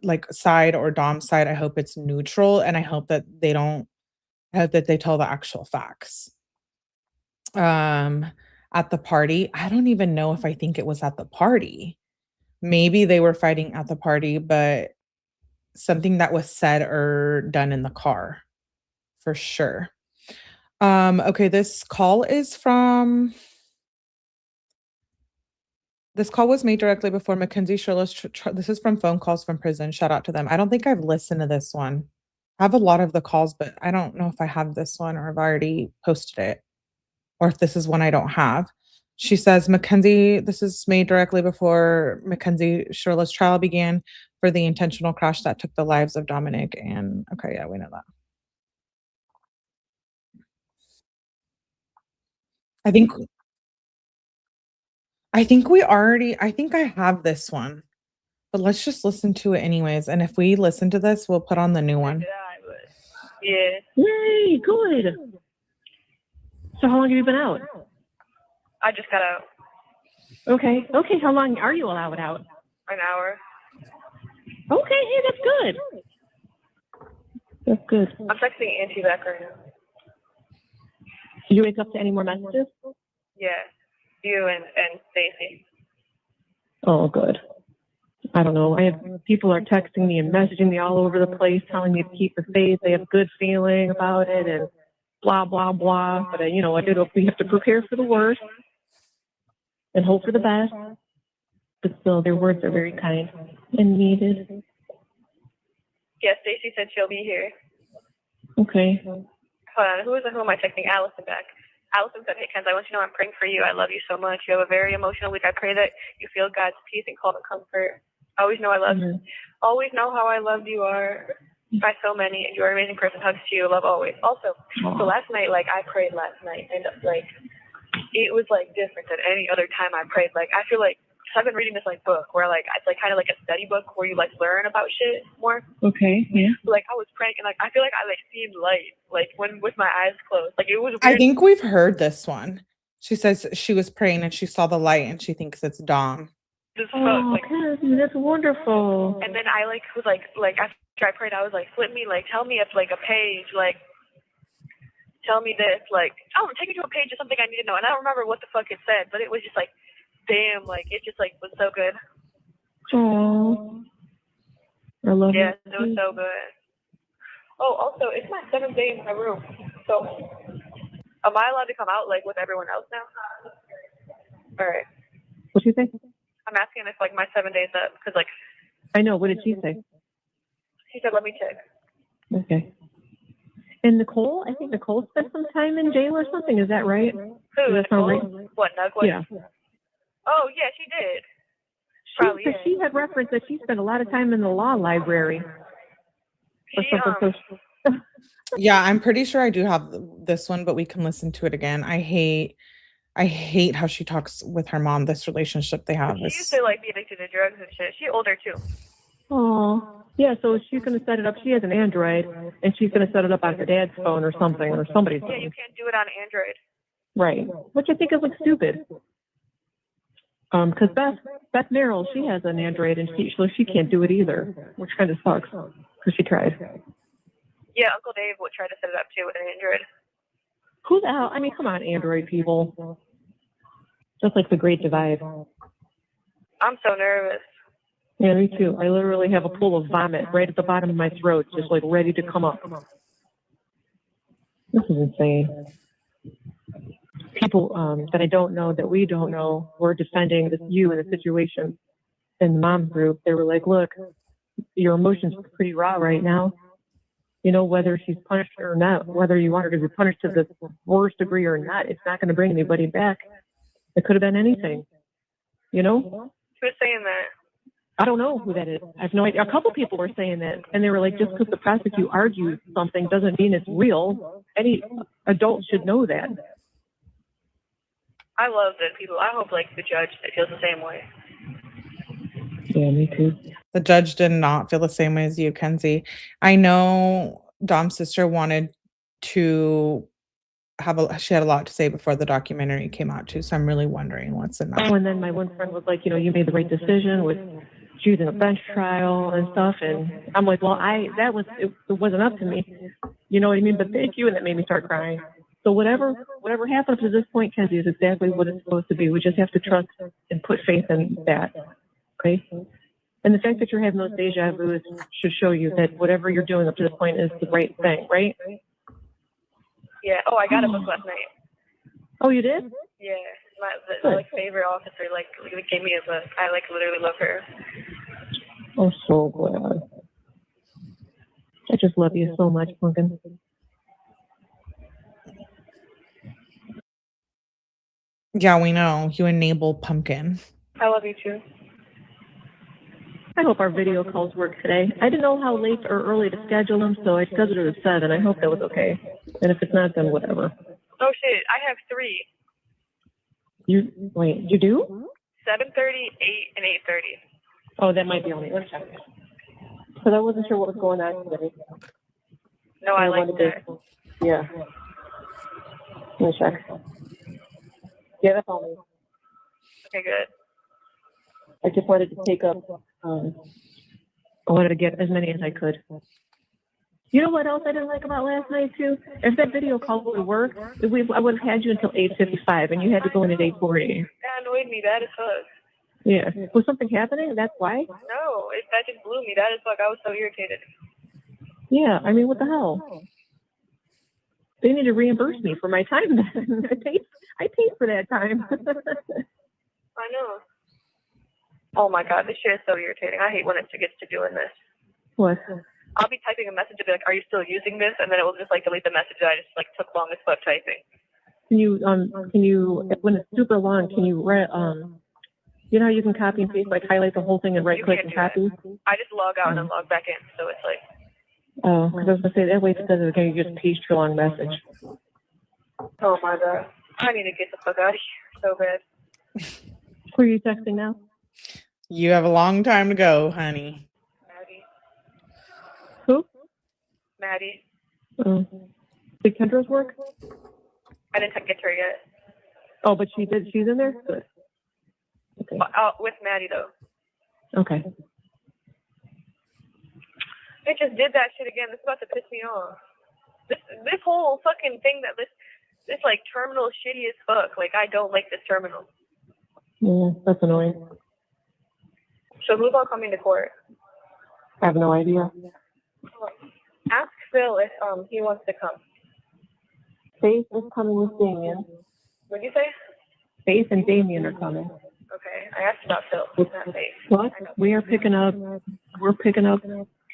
like side or Dom's side, I hope it's neutral, and I hope that they tell the actual facts. At the party, I don't even know if I think it was at the party. Maybe they were fighting at the party, but something that was said or done in the car, for sure. Okay, this call was made directly before Mackenzie Shirilla's this is from phone calls from prison. Shout out to them. I don't think I've listened to this one. I have a lot of the calls, but I don't know if I have this one or I've already posted it, or if this is one I don't have. She says, this is made directly before Mackenzie Shirilla's trial began for the intentional crash that took the lives of Dominic and, okay, yeah, we know that. I think I have this one, but let's just listen to it anyways. And if we listen to this, we'll put on the new one. Yeah. Yay, good. So how long have you been out? I just got out. Okay. Okay, how long are you allowed out? An hour. Okay, hey, that's good. That's good. I'm texting Auntie back right now. Did you wake up to any more messages? Yeah. You and Stacy. Oh, good. I don't know. People are texting me and messaging me all over the place, telling me to keep the faith. They have a good feeling about it and blah, blah, blah. But, we have to prepare for the worst and hope for the best. But still, their words are very kind and needed. Yeah, Stacy said she'll be here. Okay. Hold on. Who am I texting? Allison back. Allison said, hey, Kenz, I want you to know I'm praying for you. I love you so much. You have a very emotional week. I pray that you feel God's peace and call to comfort. Always know I love you. Always know how I loved you are by so many, and you're an amazing person. Hugs to you. Love always. Also, so last night, I prayed last night, and, it was, different than any other time I prayed. I feel like, cause I've been reading this, book where, it's, kind of like a study book where you, learn about shit more. Okay, yeah. So, I was praying, and, I feel like I, seen light, when with my eyes closed. It was weird. I think we've heard this one. She says she was praying and she saw the light and she thinks it's Dom. Oh, that's wonderful. And then I was after I prayed, I was flip me, tell me if a page, tell me this, take me to a page of something I need to know. And I don't remember what the fuck it said, but it was just damn, it just was so good. Oh, I love it. Yeah, it was so good. Oh, also, it's my 7th day in my room. So, am I allowed to come out with everyone else now? All right. What'd you say? I'm asking if my 7 days up because I know. What did she say? She said, let me check. Okay. And Nicole, I think Nicole spent some time in jail or something. Is that right? Who? Does that sound right? What, Douglas? Yeah. Oh, yeah, she did. She had referenced that she spent a lot of time in the law library. Yeah, I'm pretty sure I do have this one, but we can listen to it again. I hate how she talks with her mom. This relationship they have. She used to be addicted to drugs and shit. She's older too. Oh, yeah. So she's gonna set it up. She has an Android, and she's gonna set it up on her dad's phone or something, or somebody's phone. Yeah, you can't do it on Android. Right. Which I think is stupid. Because Beth Merrill, she has an Android, and she can't do it either, which kind of sucks because she tried. Yeah, Uncle Dave would try to set it up too with an Android. Who the hell? I mean, come on, Android people. Just like the Great Divide. I'm so nervous. Yeah, me too. I literally have a pool of vomit right at the bottom of my throat, just ready to come up. This is insane. People that I don't know, that we don't know, were defending you in the situation in the mom group. They were like, look, your emotions are pretty raw right now. Whether she's punished or not, whether you want her to be punished to the worst degree or not, it's not going to bring anybody back. It could have been anything, Who's saying that? I don't know who that is. I have no idea. A couple people were saying that, and they were like, just because the prosecutor argues something doesn't mean it's real. Any adult should know that. I love that people. I hope the judge feels the same way. Yeah, me too. The judge did not feel the same way as you, Kenzie. I know Dom's sister wanted to she had a lot to say before the documentary came out too, so I'm really wondering what's in that. Oh, and then my one friend was like, you made the right decision with choosing a bench trial and stuff, and I'm like, well, it wasn't up to me. You know what I mean? But thank you, and that made me start crying. So whatever happens to this point, Kenzie, is exactly what it's supposed to be. We just have to trust and put faith in that. Okay? And the fact that you're having those deja vus should show you that whatever you're doing up to this point is the right thing, right? Yeah. Oh, I got a book last night. Oh, you did? Yeah. My like favorite officer like gave me a book. I like literally love her. I'm so glad. I just love you so much, Pumpkin. Yeah, we know. You enable Pumpkin. I love you too. I hope our video calls work today. I didn't know how late or early to schedule them, so I scheduled it at 7. I hope that was okay. And if it's not, then whatever. Oh shit, I have 3. Wait, you do? 7:30, 8, and 8:30. Oh, that might be only. Let's check. Because I wasn't sure what was going on today. No, I like that. Yeah. Let me check. Yeah, that's all me. Okay, good. I just wanted to take up, I wanted to get as many as I could. You know what else I didn't like about last night, too? If that video call would have worked, I would have had you until 8:55, and you had to go in at 8:40. That annoyed me bad as fuck. Yeah. Was something happening? That's why? No, that just blew me bad as fuck. I was so irritated. Yeah, I mean, what the hell? They need to reimburse me for my time then. I paid for that time. I know. Oh my god, this shit is so irritating. I hate when it gets to doing this. What? I'll be typing a message and be like, "Are you still using this?" And then it will just like delete the message that I just like took long as fuck typing. Can you, when it's super long, can you you know how you can copy and paste, like highlight the whole thing and right click and copy? I just log out and then log back in, so it's like. Oh, because I was gonna say that way it says it again, you just paste your long message. Oh my god, I need to get the fuck out of here so bad. Who are you texting now? You have a long time to go, honey. Maddie. Who? Maddie. Did Kendra's work? I didn't get to her yet. Oh, but she did. She's in there. Good. Okay. With Maddie though. Okay. It just did that shit again. This is about to piss me off. This whole fucking thing that this like terminal is shitty as fuck. Like I don't like this terminal. Yeah, that's annoying. So who's all coming to court? I have no idea. Ask Phil if he wants to come. Faith is coming with Damien. What did you say? Faith and Damien are coming. Okay, I asked about Phil, not Faith. What? We're picking up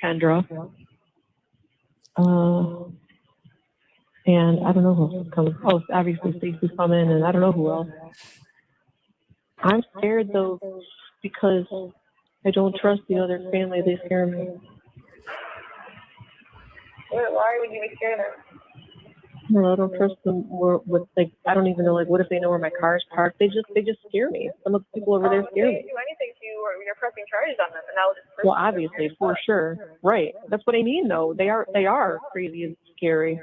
Kendra. And I don't know who else is coming. Oh, obviously Stacey's coming, and I don't know who else. I'm scared though because I don't trust the other family. They scare me. Why would you be scared of them? No, I don't trust them. With like, I don't even know. Like, what if they know where my car's parked? They just scare me. Some of the people over there scare me. They do anything to you, or you're pressing charges on them, and that will just. Well, obviously, for sure, right? That's what I mean, though. They are crazy and scary.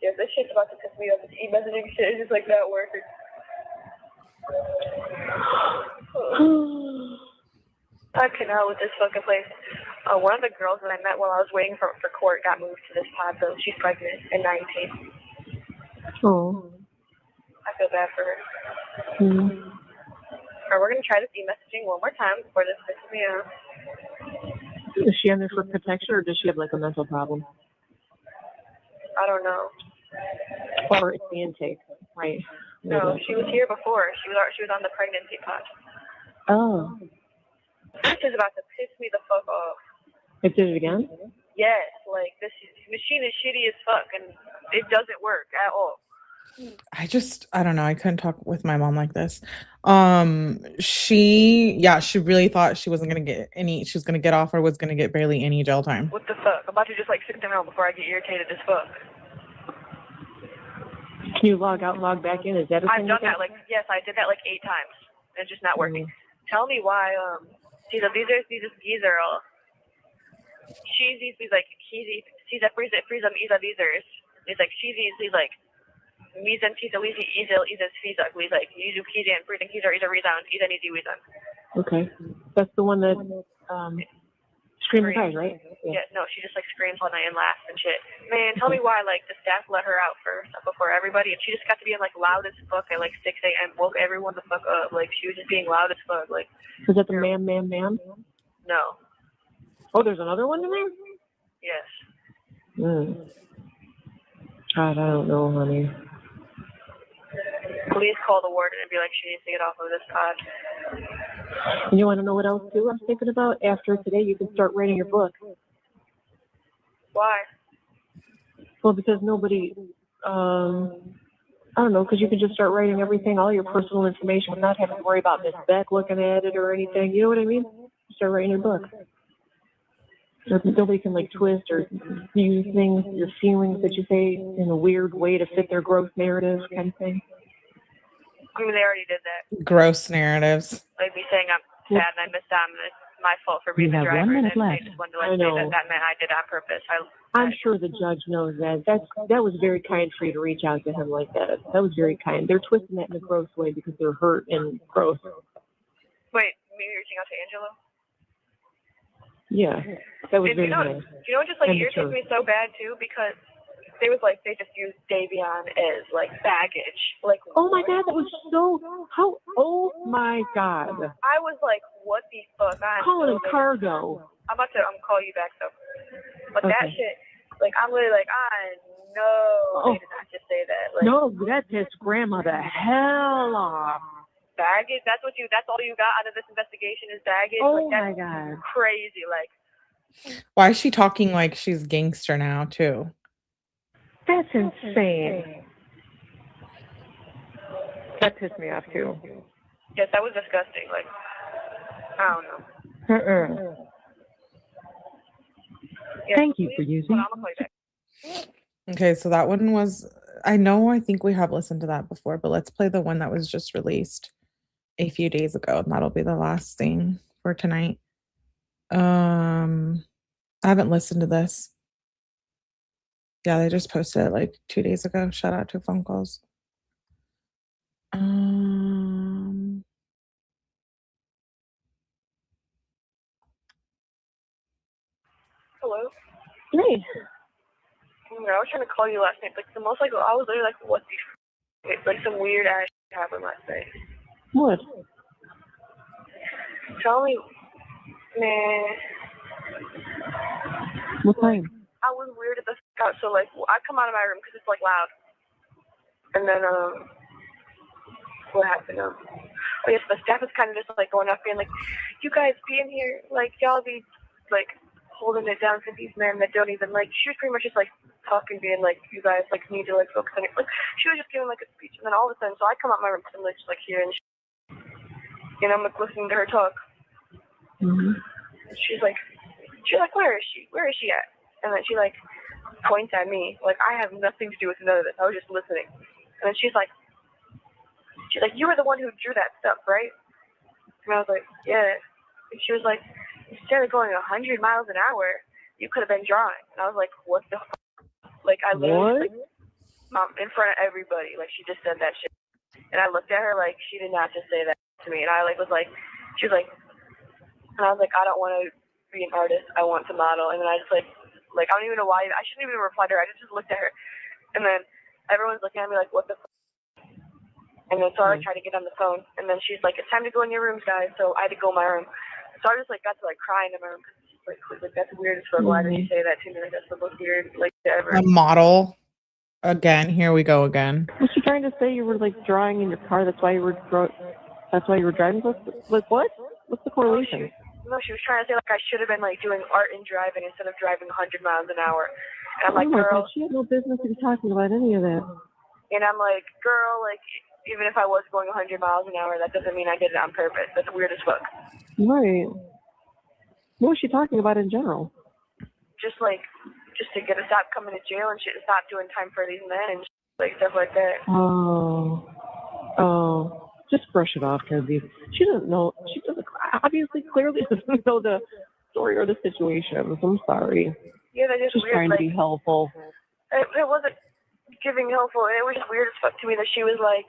Yeah, this shit's about to piss me off. This e-messaging shit is just like not working. I cannot with this fucking place. One of the girls that I met while I was waiting for court got moved to this pod, though. She's pregnant and 19. Oh. I feel bad for her. Alright, we're going to try this e-messaging one more time before this pisses me off. Is she on there for protection, or does she have like a mental problem? I don't know. Or it's the intake, right? No, she was here before. She was on the pregnancy pod. Oh. This is about to piss me the fuck off. It did it again? Yes, like this machine is shitty as fuck and it doesn't work at all. I don't know. I couldn't talk with my mom like this. She really thought she wasn't gonna get she was gonna get off or was gonna get barely any jail time. What the fuck? I'm about to just like sit down before I get irritated as fuck. Can you log out and log back in? Is that a thing? I've done that yes, I did that like 8 times. And it's just not working. Tell me why these geezer all cheesy, he's like cheesy, he's a freeze them either thesers. He's like cheesy, he's like Misen Tisa Lisi Easel Isas Fisa, he's like Yuzu Kizan, breathing Kizer is a resound, Isan Easy Wisan. Okay. That's the one that Screaming screams. cries, right? Yeah, no, she just like screams all night and laughs and shit. Man, tell me why like the staff let her out first before everybody, and she just got to being like loud as fuck at like 6 a.m. Woke everyone the fuck up. Like she was just being loud as fuck. Like. Is that the ma'am? No. Oh, there's another one in there? Yes. God, I don't know, honey. Please call the warden and be like, she needs to get off of this pod. And you want to know what else too? I'm thinking about after today, you can start writing your book. Why? Well, because nobody, I don't know, because you can just start writing everything, all your personal information, without having to worry about Miss Beck looking at it or anything. You know what I mean? Start writing your book. Nobody can like twist or use things, your feelings that you say in a weird way to fit their gross narrative kind of thing. I mean, they already did that. Gross narratives. Like me saying I'm sad and I missed them and it's my fault for being the driver. And they just wanted to like say that meant I did it on purpose. I'm sure the judge knows that. That was very kind for you to reach out to him like that. That was very kind. They're twisting that in a gross way because they're hurt and gross. Wait, me reaching out to Angelo? Yeah, that was very nice. nice. You know what just like irritates me so bad too? Because they just used Davion as like baggage. Like, oh my God, that was so, oh my God. I was like, what the fuck? Calling him cargo. I'm call you back though. But that shit, like, I'm really like, I know they did not just say that. Like, no, that pissed grandma the hell off. Baggage? That's all you got out of this investigation is baggage? Oh like, my God. Crazy. Like, why is she talking like she's gangster now too? That's insane. That pissed me off too. Yes, that was disgusting. Like, I don't know. Yeah, thank you for using. I'm gonna play back. Okay, so that one was, I think we have listened to that before, but let's play the one that was just released a few days ago, and that'll be the last thing for tonight. I haven't listened to this. Yeah, they just posted it like 2 days ago. Shout out to phone calls. Hello? Hey. I was trying to call you last night. Like, the most, like, I was literally like, what the f***? Like, some weird ass shit happened last night. What? Tell me, man. What time? I was weirded the f*** out. So, like, I come out of my room because it's, like, loud. And then, what happened? Oh, yes, the staff is kind of just, like, going up being like, you guys be in here. Like, y'all be, like, holding it down for these men that don't even, like, she was pretty much just, like, talking, being like, you guys, like, need to, like, focus on it. Like, she was just giving, like, a speech. And then all of a sudden, so I come out my room because I'm, like, just, like, here and I'm, like, listening to her talk. Mm-hmm. She's like, where is she? Where is she at? And then she, like, points at me. Like, I have nothing to do with none of this. I was just listening. And then she's like, you were the one who drew that stuff, right? And I was like, yeah. And she was like, instead of going 100 miles an hour, you could have been drawing. And I was like, what the f-? Like, I literally, like, in front of everybody, like, she just said that shit. And I looked at her like, she did not just say that to me. And I, like, was like, she was like, and I was like, I don't want to be an artist. I want to model. And then I just, like, I don't even know why. I shouldn't even reply to her. I just looked at her. And then everyone's looking at me like, what the f-? And then so I tried to get on the phone. And then she's like, it's time to go in your rooms, guys. So I had to go in my room. So I just, like, got to, like, cry in my room. Like, that's weird as fuck. Why did you say that to me? Like, that's the most weird, like, ever. A model. Again, here we go again. Was she trying to say you were, like, drawing in your car? That's why you were driving? Like, what? What's the correlation? No, she was trying to say, like, I should have been, like, doing art and driving instead of driving 100 miles an hour. And I'm like, girl. God, she had no business to be talking about any of that. And I'm like, girl, like, even if I was going 100 miles an hour, that doesn't mean I did it on purpose. That's weird as fuck. Right. What was she talking about in general? Just to get her stop coming to jail and shit, to stop doing time for these men and shit, like, stuff like that. Oh. Just brush it off, Kenzie. She doesn't know. She doesn't, obviously, clearly doesn't know the story or the situation. I'm sorry. Yeah, they're just weird. Trying to be helpful. It wasn't giving helpful. It was just weird as fuck to me that she was like,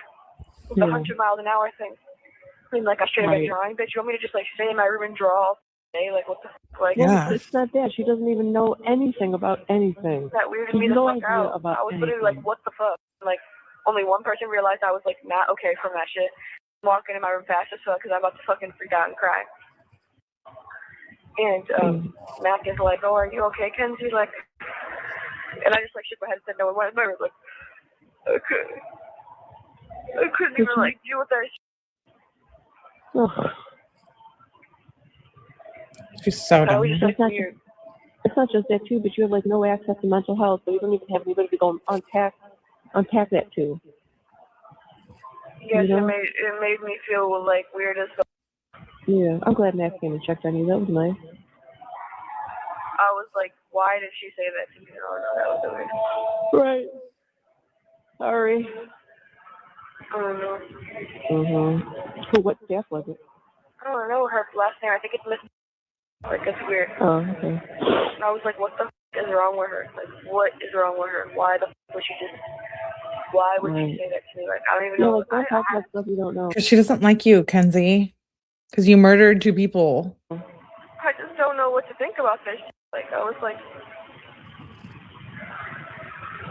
the 100 miles an hour thing. I mean, like, I should have been drawing, bitch. You want me to just, like, stay in my room and draw day. Like, what the fuck? Like, Yeah. It's not that. She doesn't even know anything about anything. that weirded She's me the no fuck idea out. about I was literally like, anything. what the fuck? Like, only one person realized I was like not okay from that shit. I'm walking in my room fast as fuck because I'm about to fucking freak out and cry. And Mac is like, oh, are you okay, Kenzie? Like, and I just like shook my head and said no. And went in my room like, okay. I couldn't even like deal with that shit. Ugh. She's so That was dumb. just like It's not weird. It's not just that too, but you have like no access to mental health, so you don't even have anybody to go unpack that to. Yes, You know? it made me feel like weird as fuck. Yeah, I'm glad Max came and checked on you. That was nice. I was like, why did she say that to me? Oh, no, that was weird. Right. Sorry. I don't know. So what staff was it? I don't know her last name. I think it's Miss. Like, it's weird. Oh, okay. And I was like, what the f is wrong with her? Like, what is wrong with her? Why the f would she just? Why would she say that to me? Like, I don't even know. Like, don't talk about stuff you don't know. Because she doesn't like you, Kenzie. Because you murdered 2 people. I just don't know what to think about this. Like, I was like,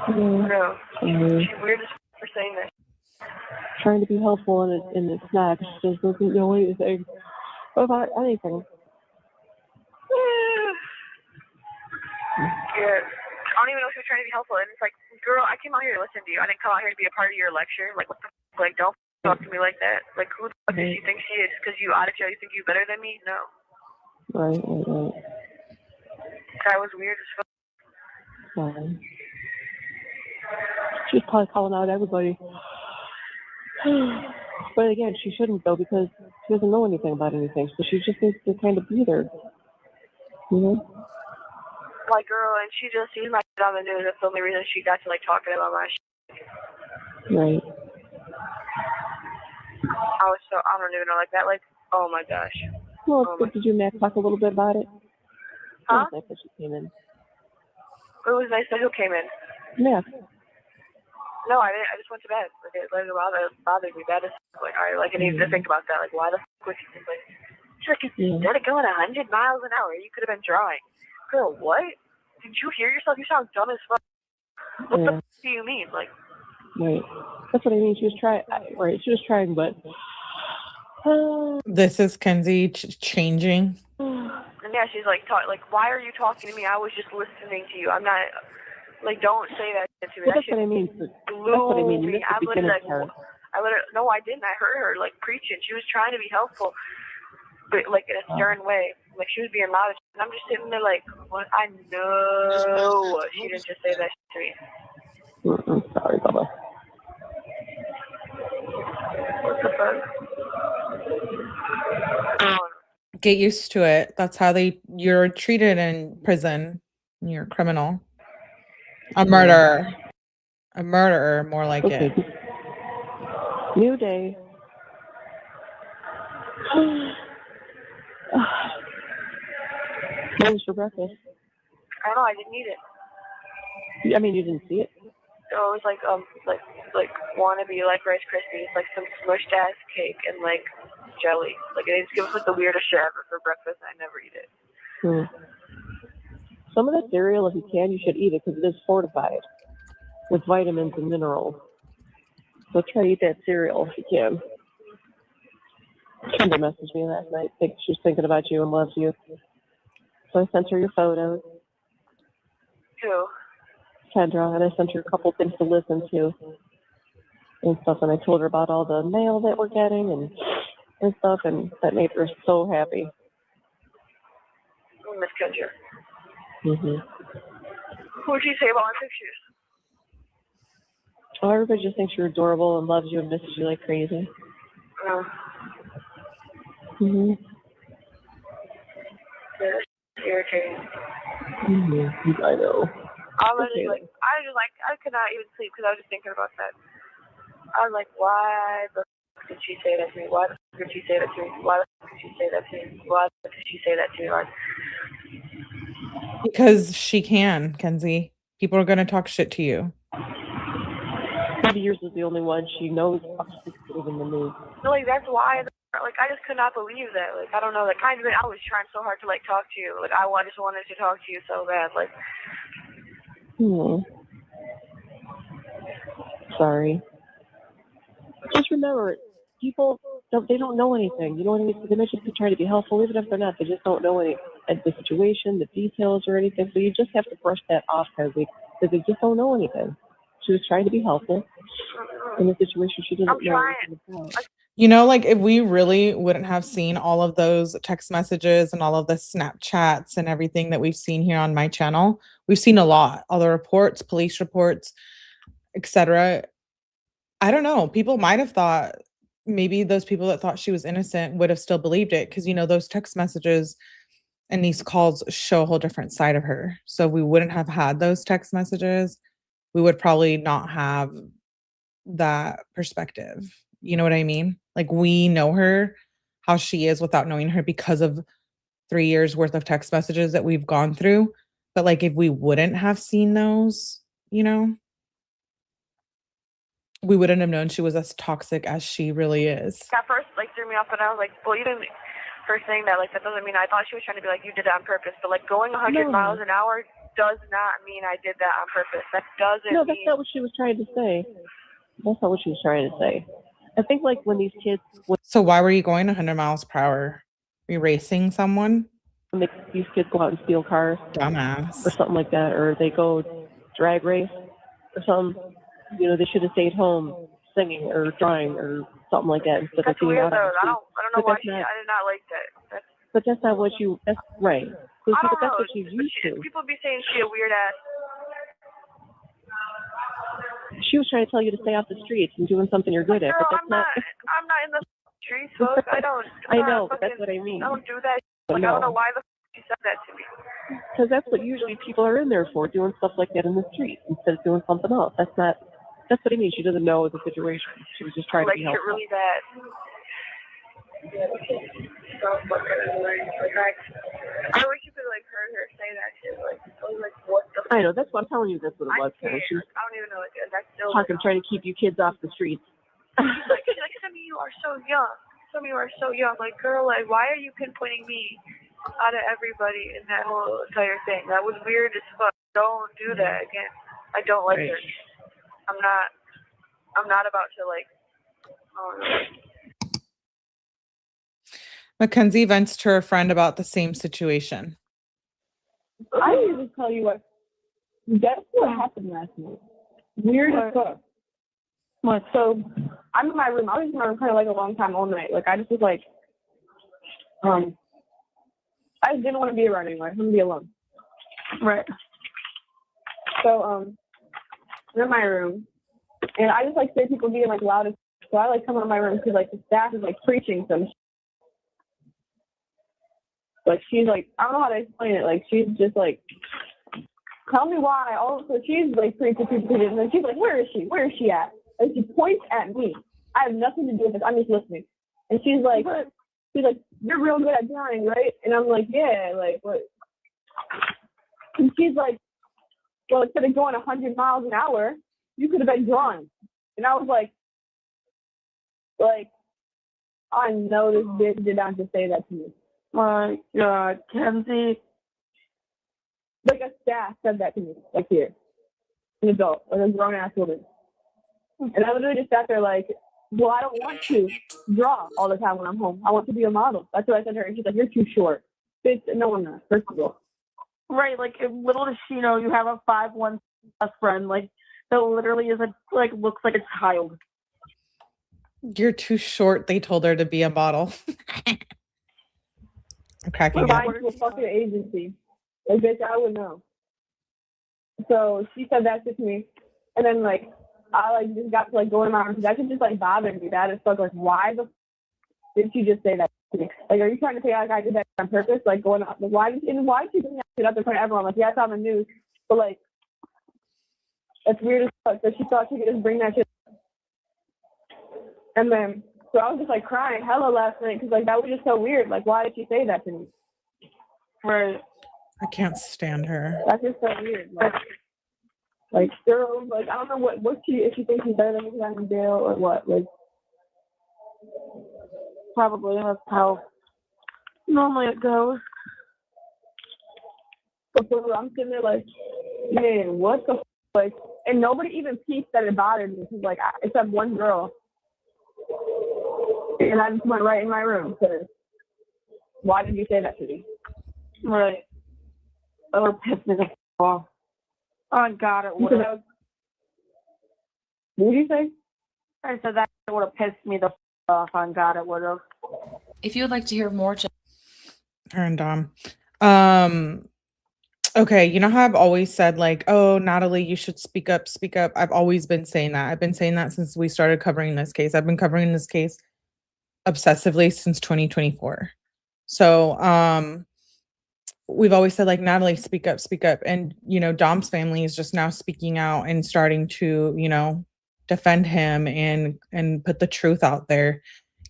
no. She's weird as f for saying that. Trying to be helpful and it's not. She just doesn't know anything about anything. Yeah. I don't even know if she was trying to be helpful. And it's like, girl, I came out here to listen to you. I didn't come out here to be a part of your lecture. Like, what the f? Like, don't talk to me like that. Like, who the fuck does she think she is? Because you out of jail, you think you better than me? No. Right. That was weird as fuck. She's probably calling out everybody. But again, she shouldn't though, because she doesn't know anything about anything. So she just needs to kind of be there. You know? Like, girl, and she just sees my shit on the news. That's the only reason she got to, like, talking about my shit. Right. I don't even know, like, that, like, oh my gosh. Well, did you and Matt talk a little bit about it? Huh? It was nice that she came in. It was nice that who came in. Yeah. No, I didn't. I just went to bed. Like, it bothered me bad as fuck. Like, I like, I didn't even think about that. Like, why the fuck would she think, like, she's like, instead of going 100 miles an hour, you could have been drawing. Girl, what? Did you hear yourself? You sound dumb as fuck. What the fuck do you mean? Like, right. That's what I mean. She was trying. Right. She was trying, but. This is Kenzie changing. And yeah, she's like, why are you talking to me? I was just listening to you. I'm not, like, don't say that to me. Well, that's what I mean. That's what I mean. You missed the beginning part. No, I didn't. I heard her, like, preaching. She was trying to be helpful, but, like, in a stern way. Like, she was being loud. And I'm just sitting there like, what? I know she didn't just say that to me. Sorry, Bubba. What the fuck? Get used to it. That's how you're treated in prison. You're a criminal. A murderer. A murderer, more like it. New day. What was for breakfast? I don't know. I didn't eat it. I mean, you didn't see it? So it was like wannabe like Rice Krispies, like some smushed ass cake and like jelly. Like they just give us like the weirdest shit ever for breakfast, and I never eat it. Some of that cereal, if you can, you should eat it because it is fortified with vitamins and minerals. So try to eat that cereal if you can. Somebody messaged me last night. Think she's thinking about you and loves you. So I sent her your photos. Who? Kendra, and I sent her a couple things to listen to and stuff, and I told her about all the mail that we're getting and stuff, and that made her so happy. Miss Kendra. What would you say about my pictures? Oh, everybody just thinks you're adorable and loves you and misses you like crazy. Yeah, that's irritating. I know. I could not even sleep because I was just thinking about that. I was like, why the f did she say that to me? Why the f did she say that to me? Why the f did she say that to me? Why the f did she say that to me? Because she can, Kenzie. People are going to talk shit to you. Maybe yours is the only one she knows in the news. No, like, that's why Like, I just could not believe that. Like, I don't know. Like, I was trying so hard to, like, talk to you. Like, I just wanted to talk to you so bad. Like, Sorry. Just remember, people, they don't know anything. You know what I mean? So they might just be trying to be helpful, even if they're not. They just don't know any the situation, the details, or anything. So you just have to brush that off, because they just don't know anything. She was trying to be helpful in a situation she didn't know anything about. You know, like if we really wouldn't have seen all of those text messages and all of the Snapchats and everything that we've seen here on my channel, we've seen a lot, all the reports, police reports, etc. I don't know. People might have thought, maybe those people that thought she was innocent would have still believed it, because, you know, those text messages and these calls show a whole different side of her. So if we wouldn't have had those text messages, we would probably not have that perspective. You know what I mean? Like, we know her, how she is, without knowing her, because of 3 years worth of text messages that we've gone through. But like, if we wouldn't have seen those, you know, we wouldn't have known she was as toxic as she really is. at first, like, threw me off, and I was like, well, you didn't, for saying that, like, that doesn't mean, I thought she was trying to be like, you did it on purpose. But, like, going 100 miles an hour does not mean I did that on purpose. That doesn't No, that's not what she was trying to say. That's not what she was trying to say. I think, like, when these kids... So why were you going 100 miles per hour? Were you racing someone? When these kids go out and steal cars. Dumbass. Or something like that. Or they go drag race or something. You know, they should have stayed home singing or drawing or something like that instead of being out on the street. I don't know why I did not like that. But that's not what you... That's right. So I don't that's know. what she's used to. People be saying she a weird ass. She was trying to tell you to stay off the streets and doing something you're good at, but that's not... I'm not in the streets, folks. I know, but that's what I mean. I don't do that. Like, I don't know why the she said that to me. Because that's what usually people are in there for, doing stuff like that in the streets instead of doing something else. That's what I mean. She doesn't know the situation. She was just trying to be helpful. Like, really bad. I wish you could, like, heard her say that shit. Like, I was like, what the I know, that's what I'm telling you. That's what it was. I don't even know. That's still talking, trying to keep you kids off the streets. she's like, some of you are so young. Some of you are so young. Like, girl, like, why are you pinpointing me out of everybody in that whole entire thing? That was weird as fuck. Don't do that again. I don't like her. I'm not about to, like, Mackenzie vents to her friend about the same situation. I didn't even tell you what. That's what happened last night. Weird as fuck. What? So I'm in my room. I was in my room kind of like a long time all night. Like, I just was like, I just didn't want to be around anyone. I wanted to be alone. Right. So I'm in my room, and I just like hear people being like loud as. So I like come out of my room because like the staff is like preaching some. Like, she's like, I don't know how to explain it. Like, she's just like, tell me why. Also, she's like preaching people, and then she's like, where is she? Where is she at? And she points at me. I have nothing to do with this. I'm just listening. And she's like, you're real good at drawing, right? And I'm like, yeah. Like, what? And she's like, well, instead of going 100 miles an hour, you could have been drawing. And I was like, I know this bitch did not just say that to me. My God, Kenzie. Like, a staff said that to me, like, here. An adult, like a grown-ass woman. And I literally just sat there like, well, I don't want to draw all the time when I'm home. I want to be a model. That's what I said to her. And she's like, you're too short. Bitch, no, I'm not, first of all. Right, like, little does she know you have a 5'1" best friend, like, that literally is looks like a child. You're too short, they told her to be a model. I'm cracking up. To a fucking agency. Like, bitch, I would know. So she said that to me. And then, like, I, like, just got to, like, go in my room. Because that could just, like, bother me bad as fuck. Like, why the did she just say that to me? Like, are you trying to say, like, I did that on purpose? Like, going up. Like, why did she bring that shit up in front of everyone? Like, yeah, it's on the news. But, like, that's weird as fuck. That she thought she could just bring that shit up. And then, so I was just, like, crying hella last night. Because, like, that was just so weird. Like, why did she say that to me? Right. I can't stand her. That's just so weird. Like, girl, like, I don't know what she, if she thinks she's better than me because I'm in jail or what. Like, Probably. That's how normally it goes. But I'm sitting there like, man, what the like? And nobody even peeped that it bothered me. Like, except one girl. And I just went right in my room. Cause why did you say that to me? Right. That would piss me the off. Oh God, it would have. What did you say? I said that would have pissed me the off. On God, it would have. If you would like to hear more, Her and Dom. Okay, you know how I've always said, like, oh, Natalie, you should speak up, speak up. I've always been saying that. I've been saying that since we started covering this case. I've been covering this case obsessively since 2024. So we've always said, like, Natalie, speak up, speak up. And, you know, Dom's family is just now speaking out and starting to, you know, defend him and put the truth out there.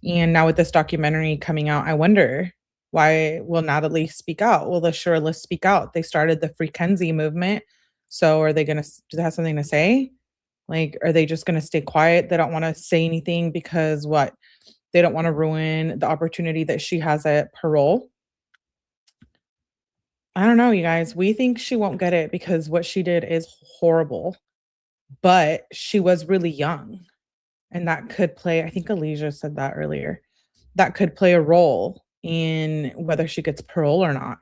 And now with this documentary coming out, I wonder, why will Natalie speak out? Will the Shirilla speak out? They started the Free Kenzie movement. So are they going to, do they have something to say? Like, are they just going to stay quiet? They don't want to say anything because what? They don't want to ruin the opportunity that she has at parole. I don't know, you guys. We think she won't get it because what she did is horrible. But she was really young. And that could play, I think Elijah said that earlier, that could play a role in whether she gets parole or not.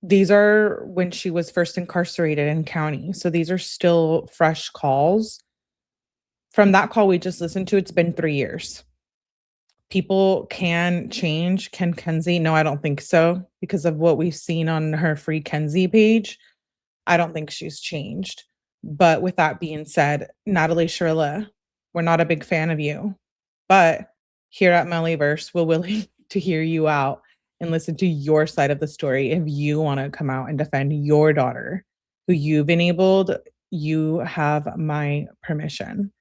These are when she was first incarcerated in county. So these are still fresh calls. From that call we just listened to, it's been 3 years. People can change. Can Kenzie? No, I don't think so. Because of what we've seen on her Free Kenzie page, I don't think she's changed. But with that being said, Natalie Shirilla, we're not a big fan of you. But here at Mellyverse, we're willing to hear you out and listen to your side of the story. If you want to come out and defend your daughter who you've enabled, you have my permission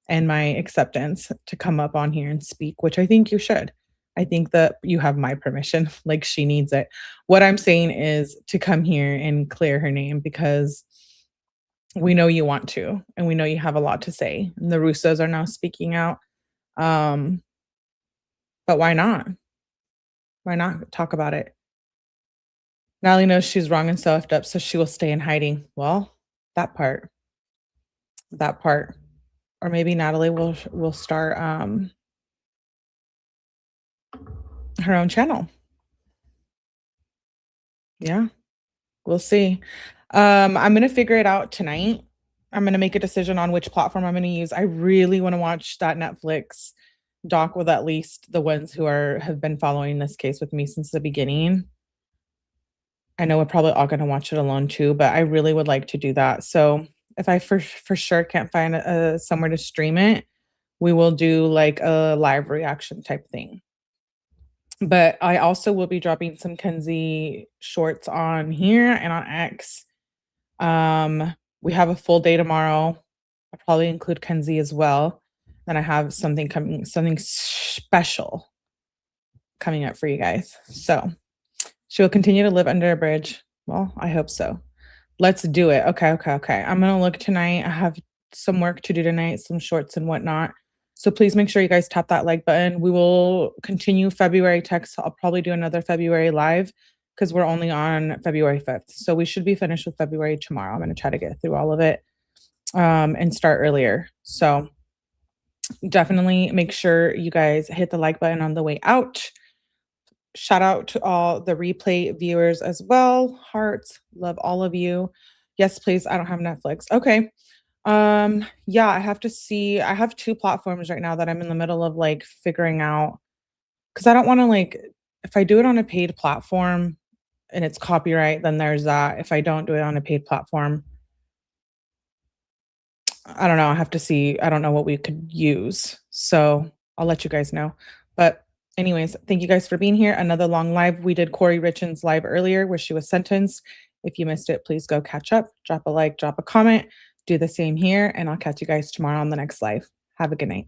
and my acceptance to come up on here and speak, which I think you should. I think that you have my permission, like she needs it. What I'm saying is to come here and clear her name because we know you want to, and we know you have a lot to say. And the Russos are now speaking out. But why not? Why not talk about it? Natalie knows she's wrong and so effed up, so she will stay in hiding. Well, that part. Or maybe Natalie will start her own channel. Yeah, we'll see. I'm gonna figure it out tonight. I'm gonna make a decision on which platform I'm gonna use. I really want to watch that Netflix doc with at least the ones who have been following this case with me since the beginning. I know we're probably all gonna watch it alone too, but I really would like to do that. So if I for sure can't find somewhere to stream it, we will do like a live reaction type thing. But I also will be dropping some Kenzie shorts on here and on X. We have a full day tomorrow. I'll probably include Kenzie as well. Then I have something special coming up for you guys. So she will continue to live under a bridge. Well, I hope so. Let's do it. Okay. I'm going to look tonight. I have some work to do tonight, some shorts and whatnot. So please make sure you guys tap that like button. We will continue February text. I'll probably do another February live because we're only on February 5th. So we should be finished with February tomorrow. I'm going to try to get through all of it and start earlier. So definitely make sure you guys hit the like button on the way out. Shout out to all the replay viewers as well. Hearts, love all of you. Yes, please. I don't have Netflix. Okay. Yeah, I have to see. I have 2 platforms right now that I'm in the middle of like figuring out because I don't want to like, if I do it on a paid platform and it's copyright, then there's that. If I don't do it on a paid platform, I don't know. I have to see. I don't know what we could use. So I'll let you guys know. But anyways, thank you guys for being here. Another long live. We did Corey Richens live earlier where she was sentenced. If you missed it, please go catch up. Drop a like, drop a comment. Do the same here. And I'll catch you guys tomorrow on the next live. Have a good night.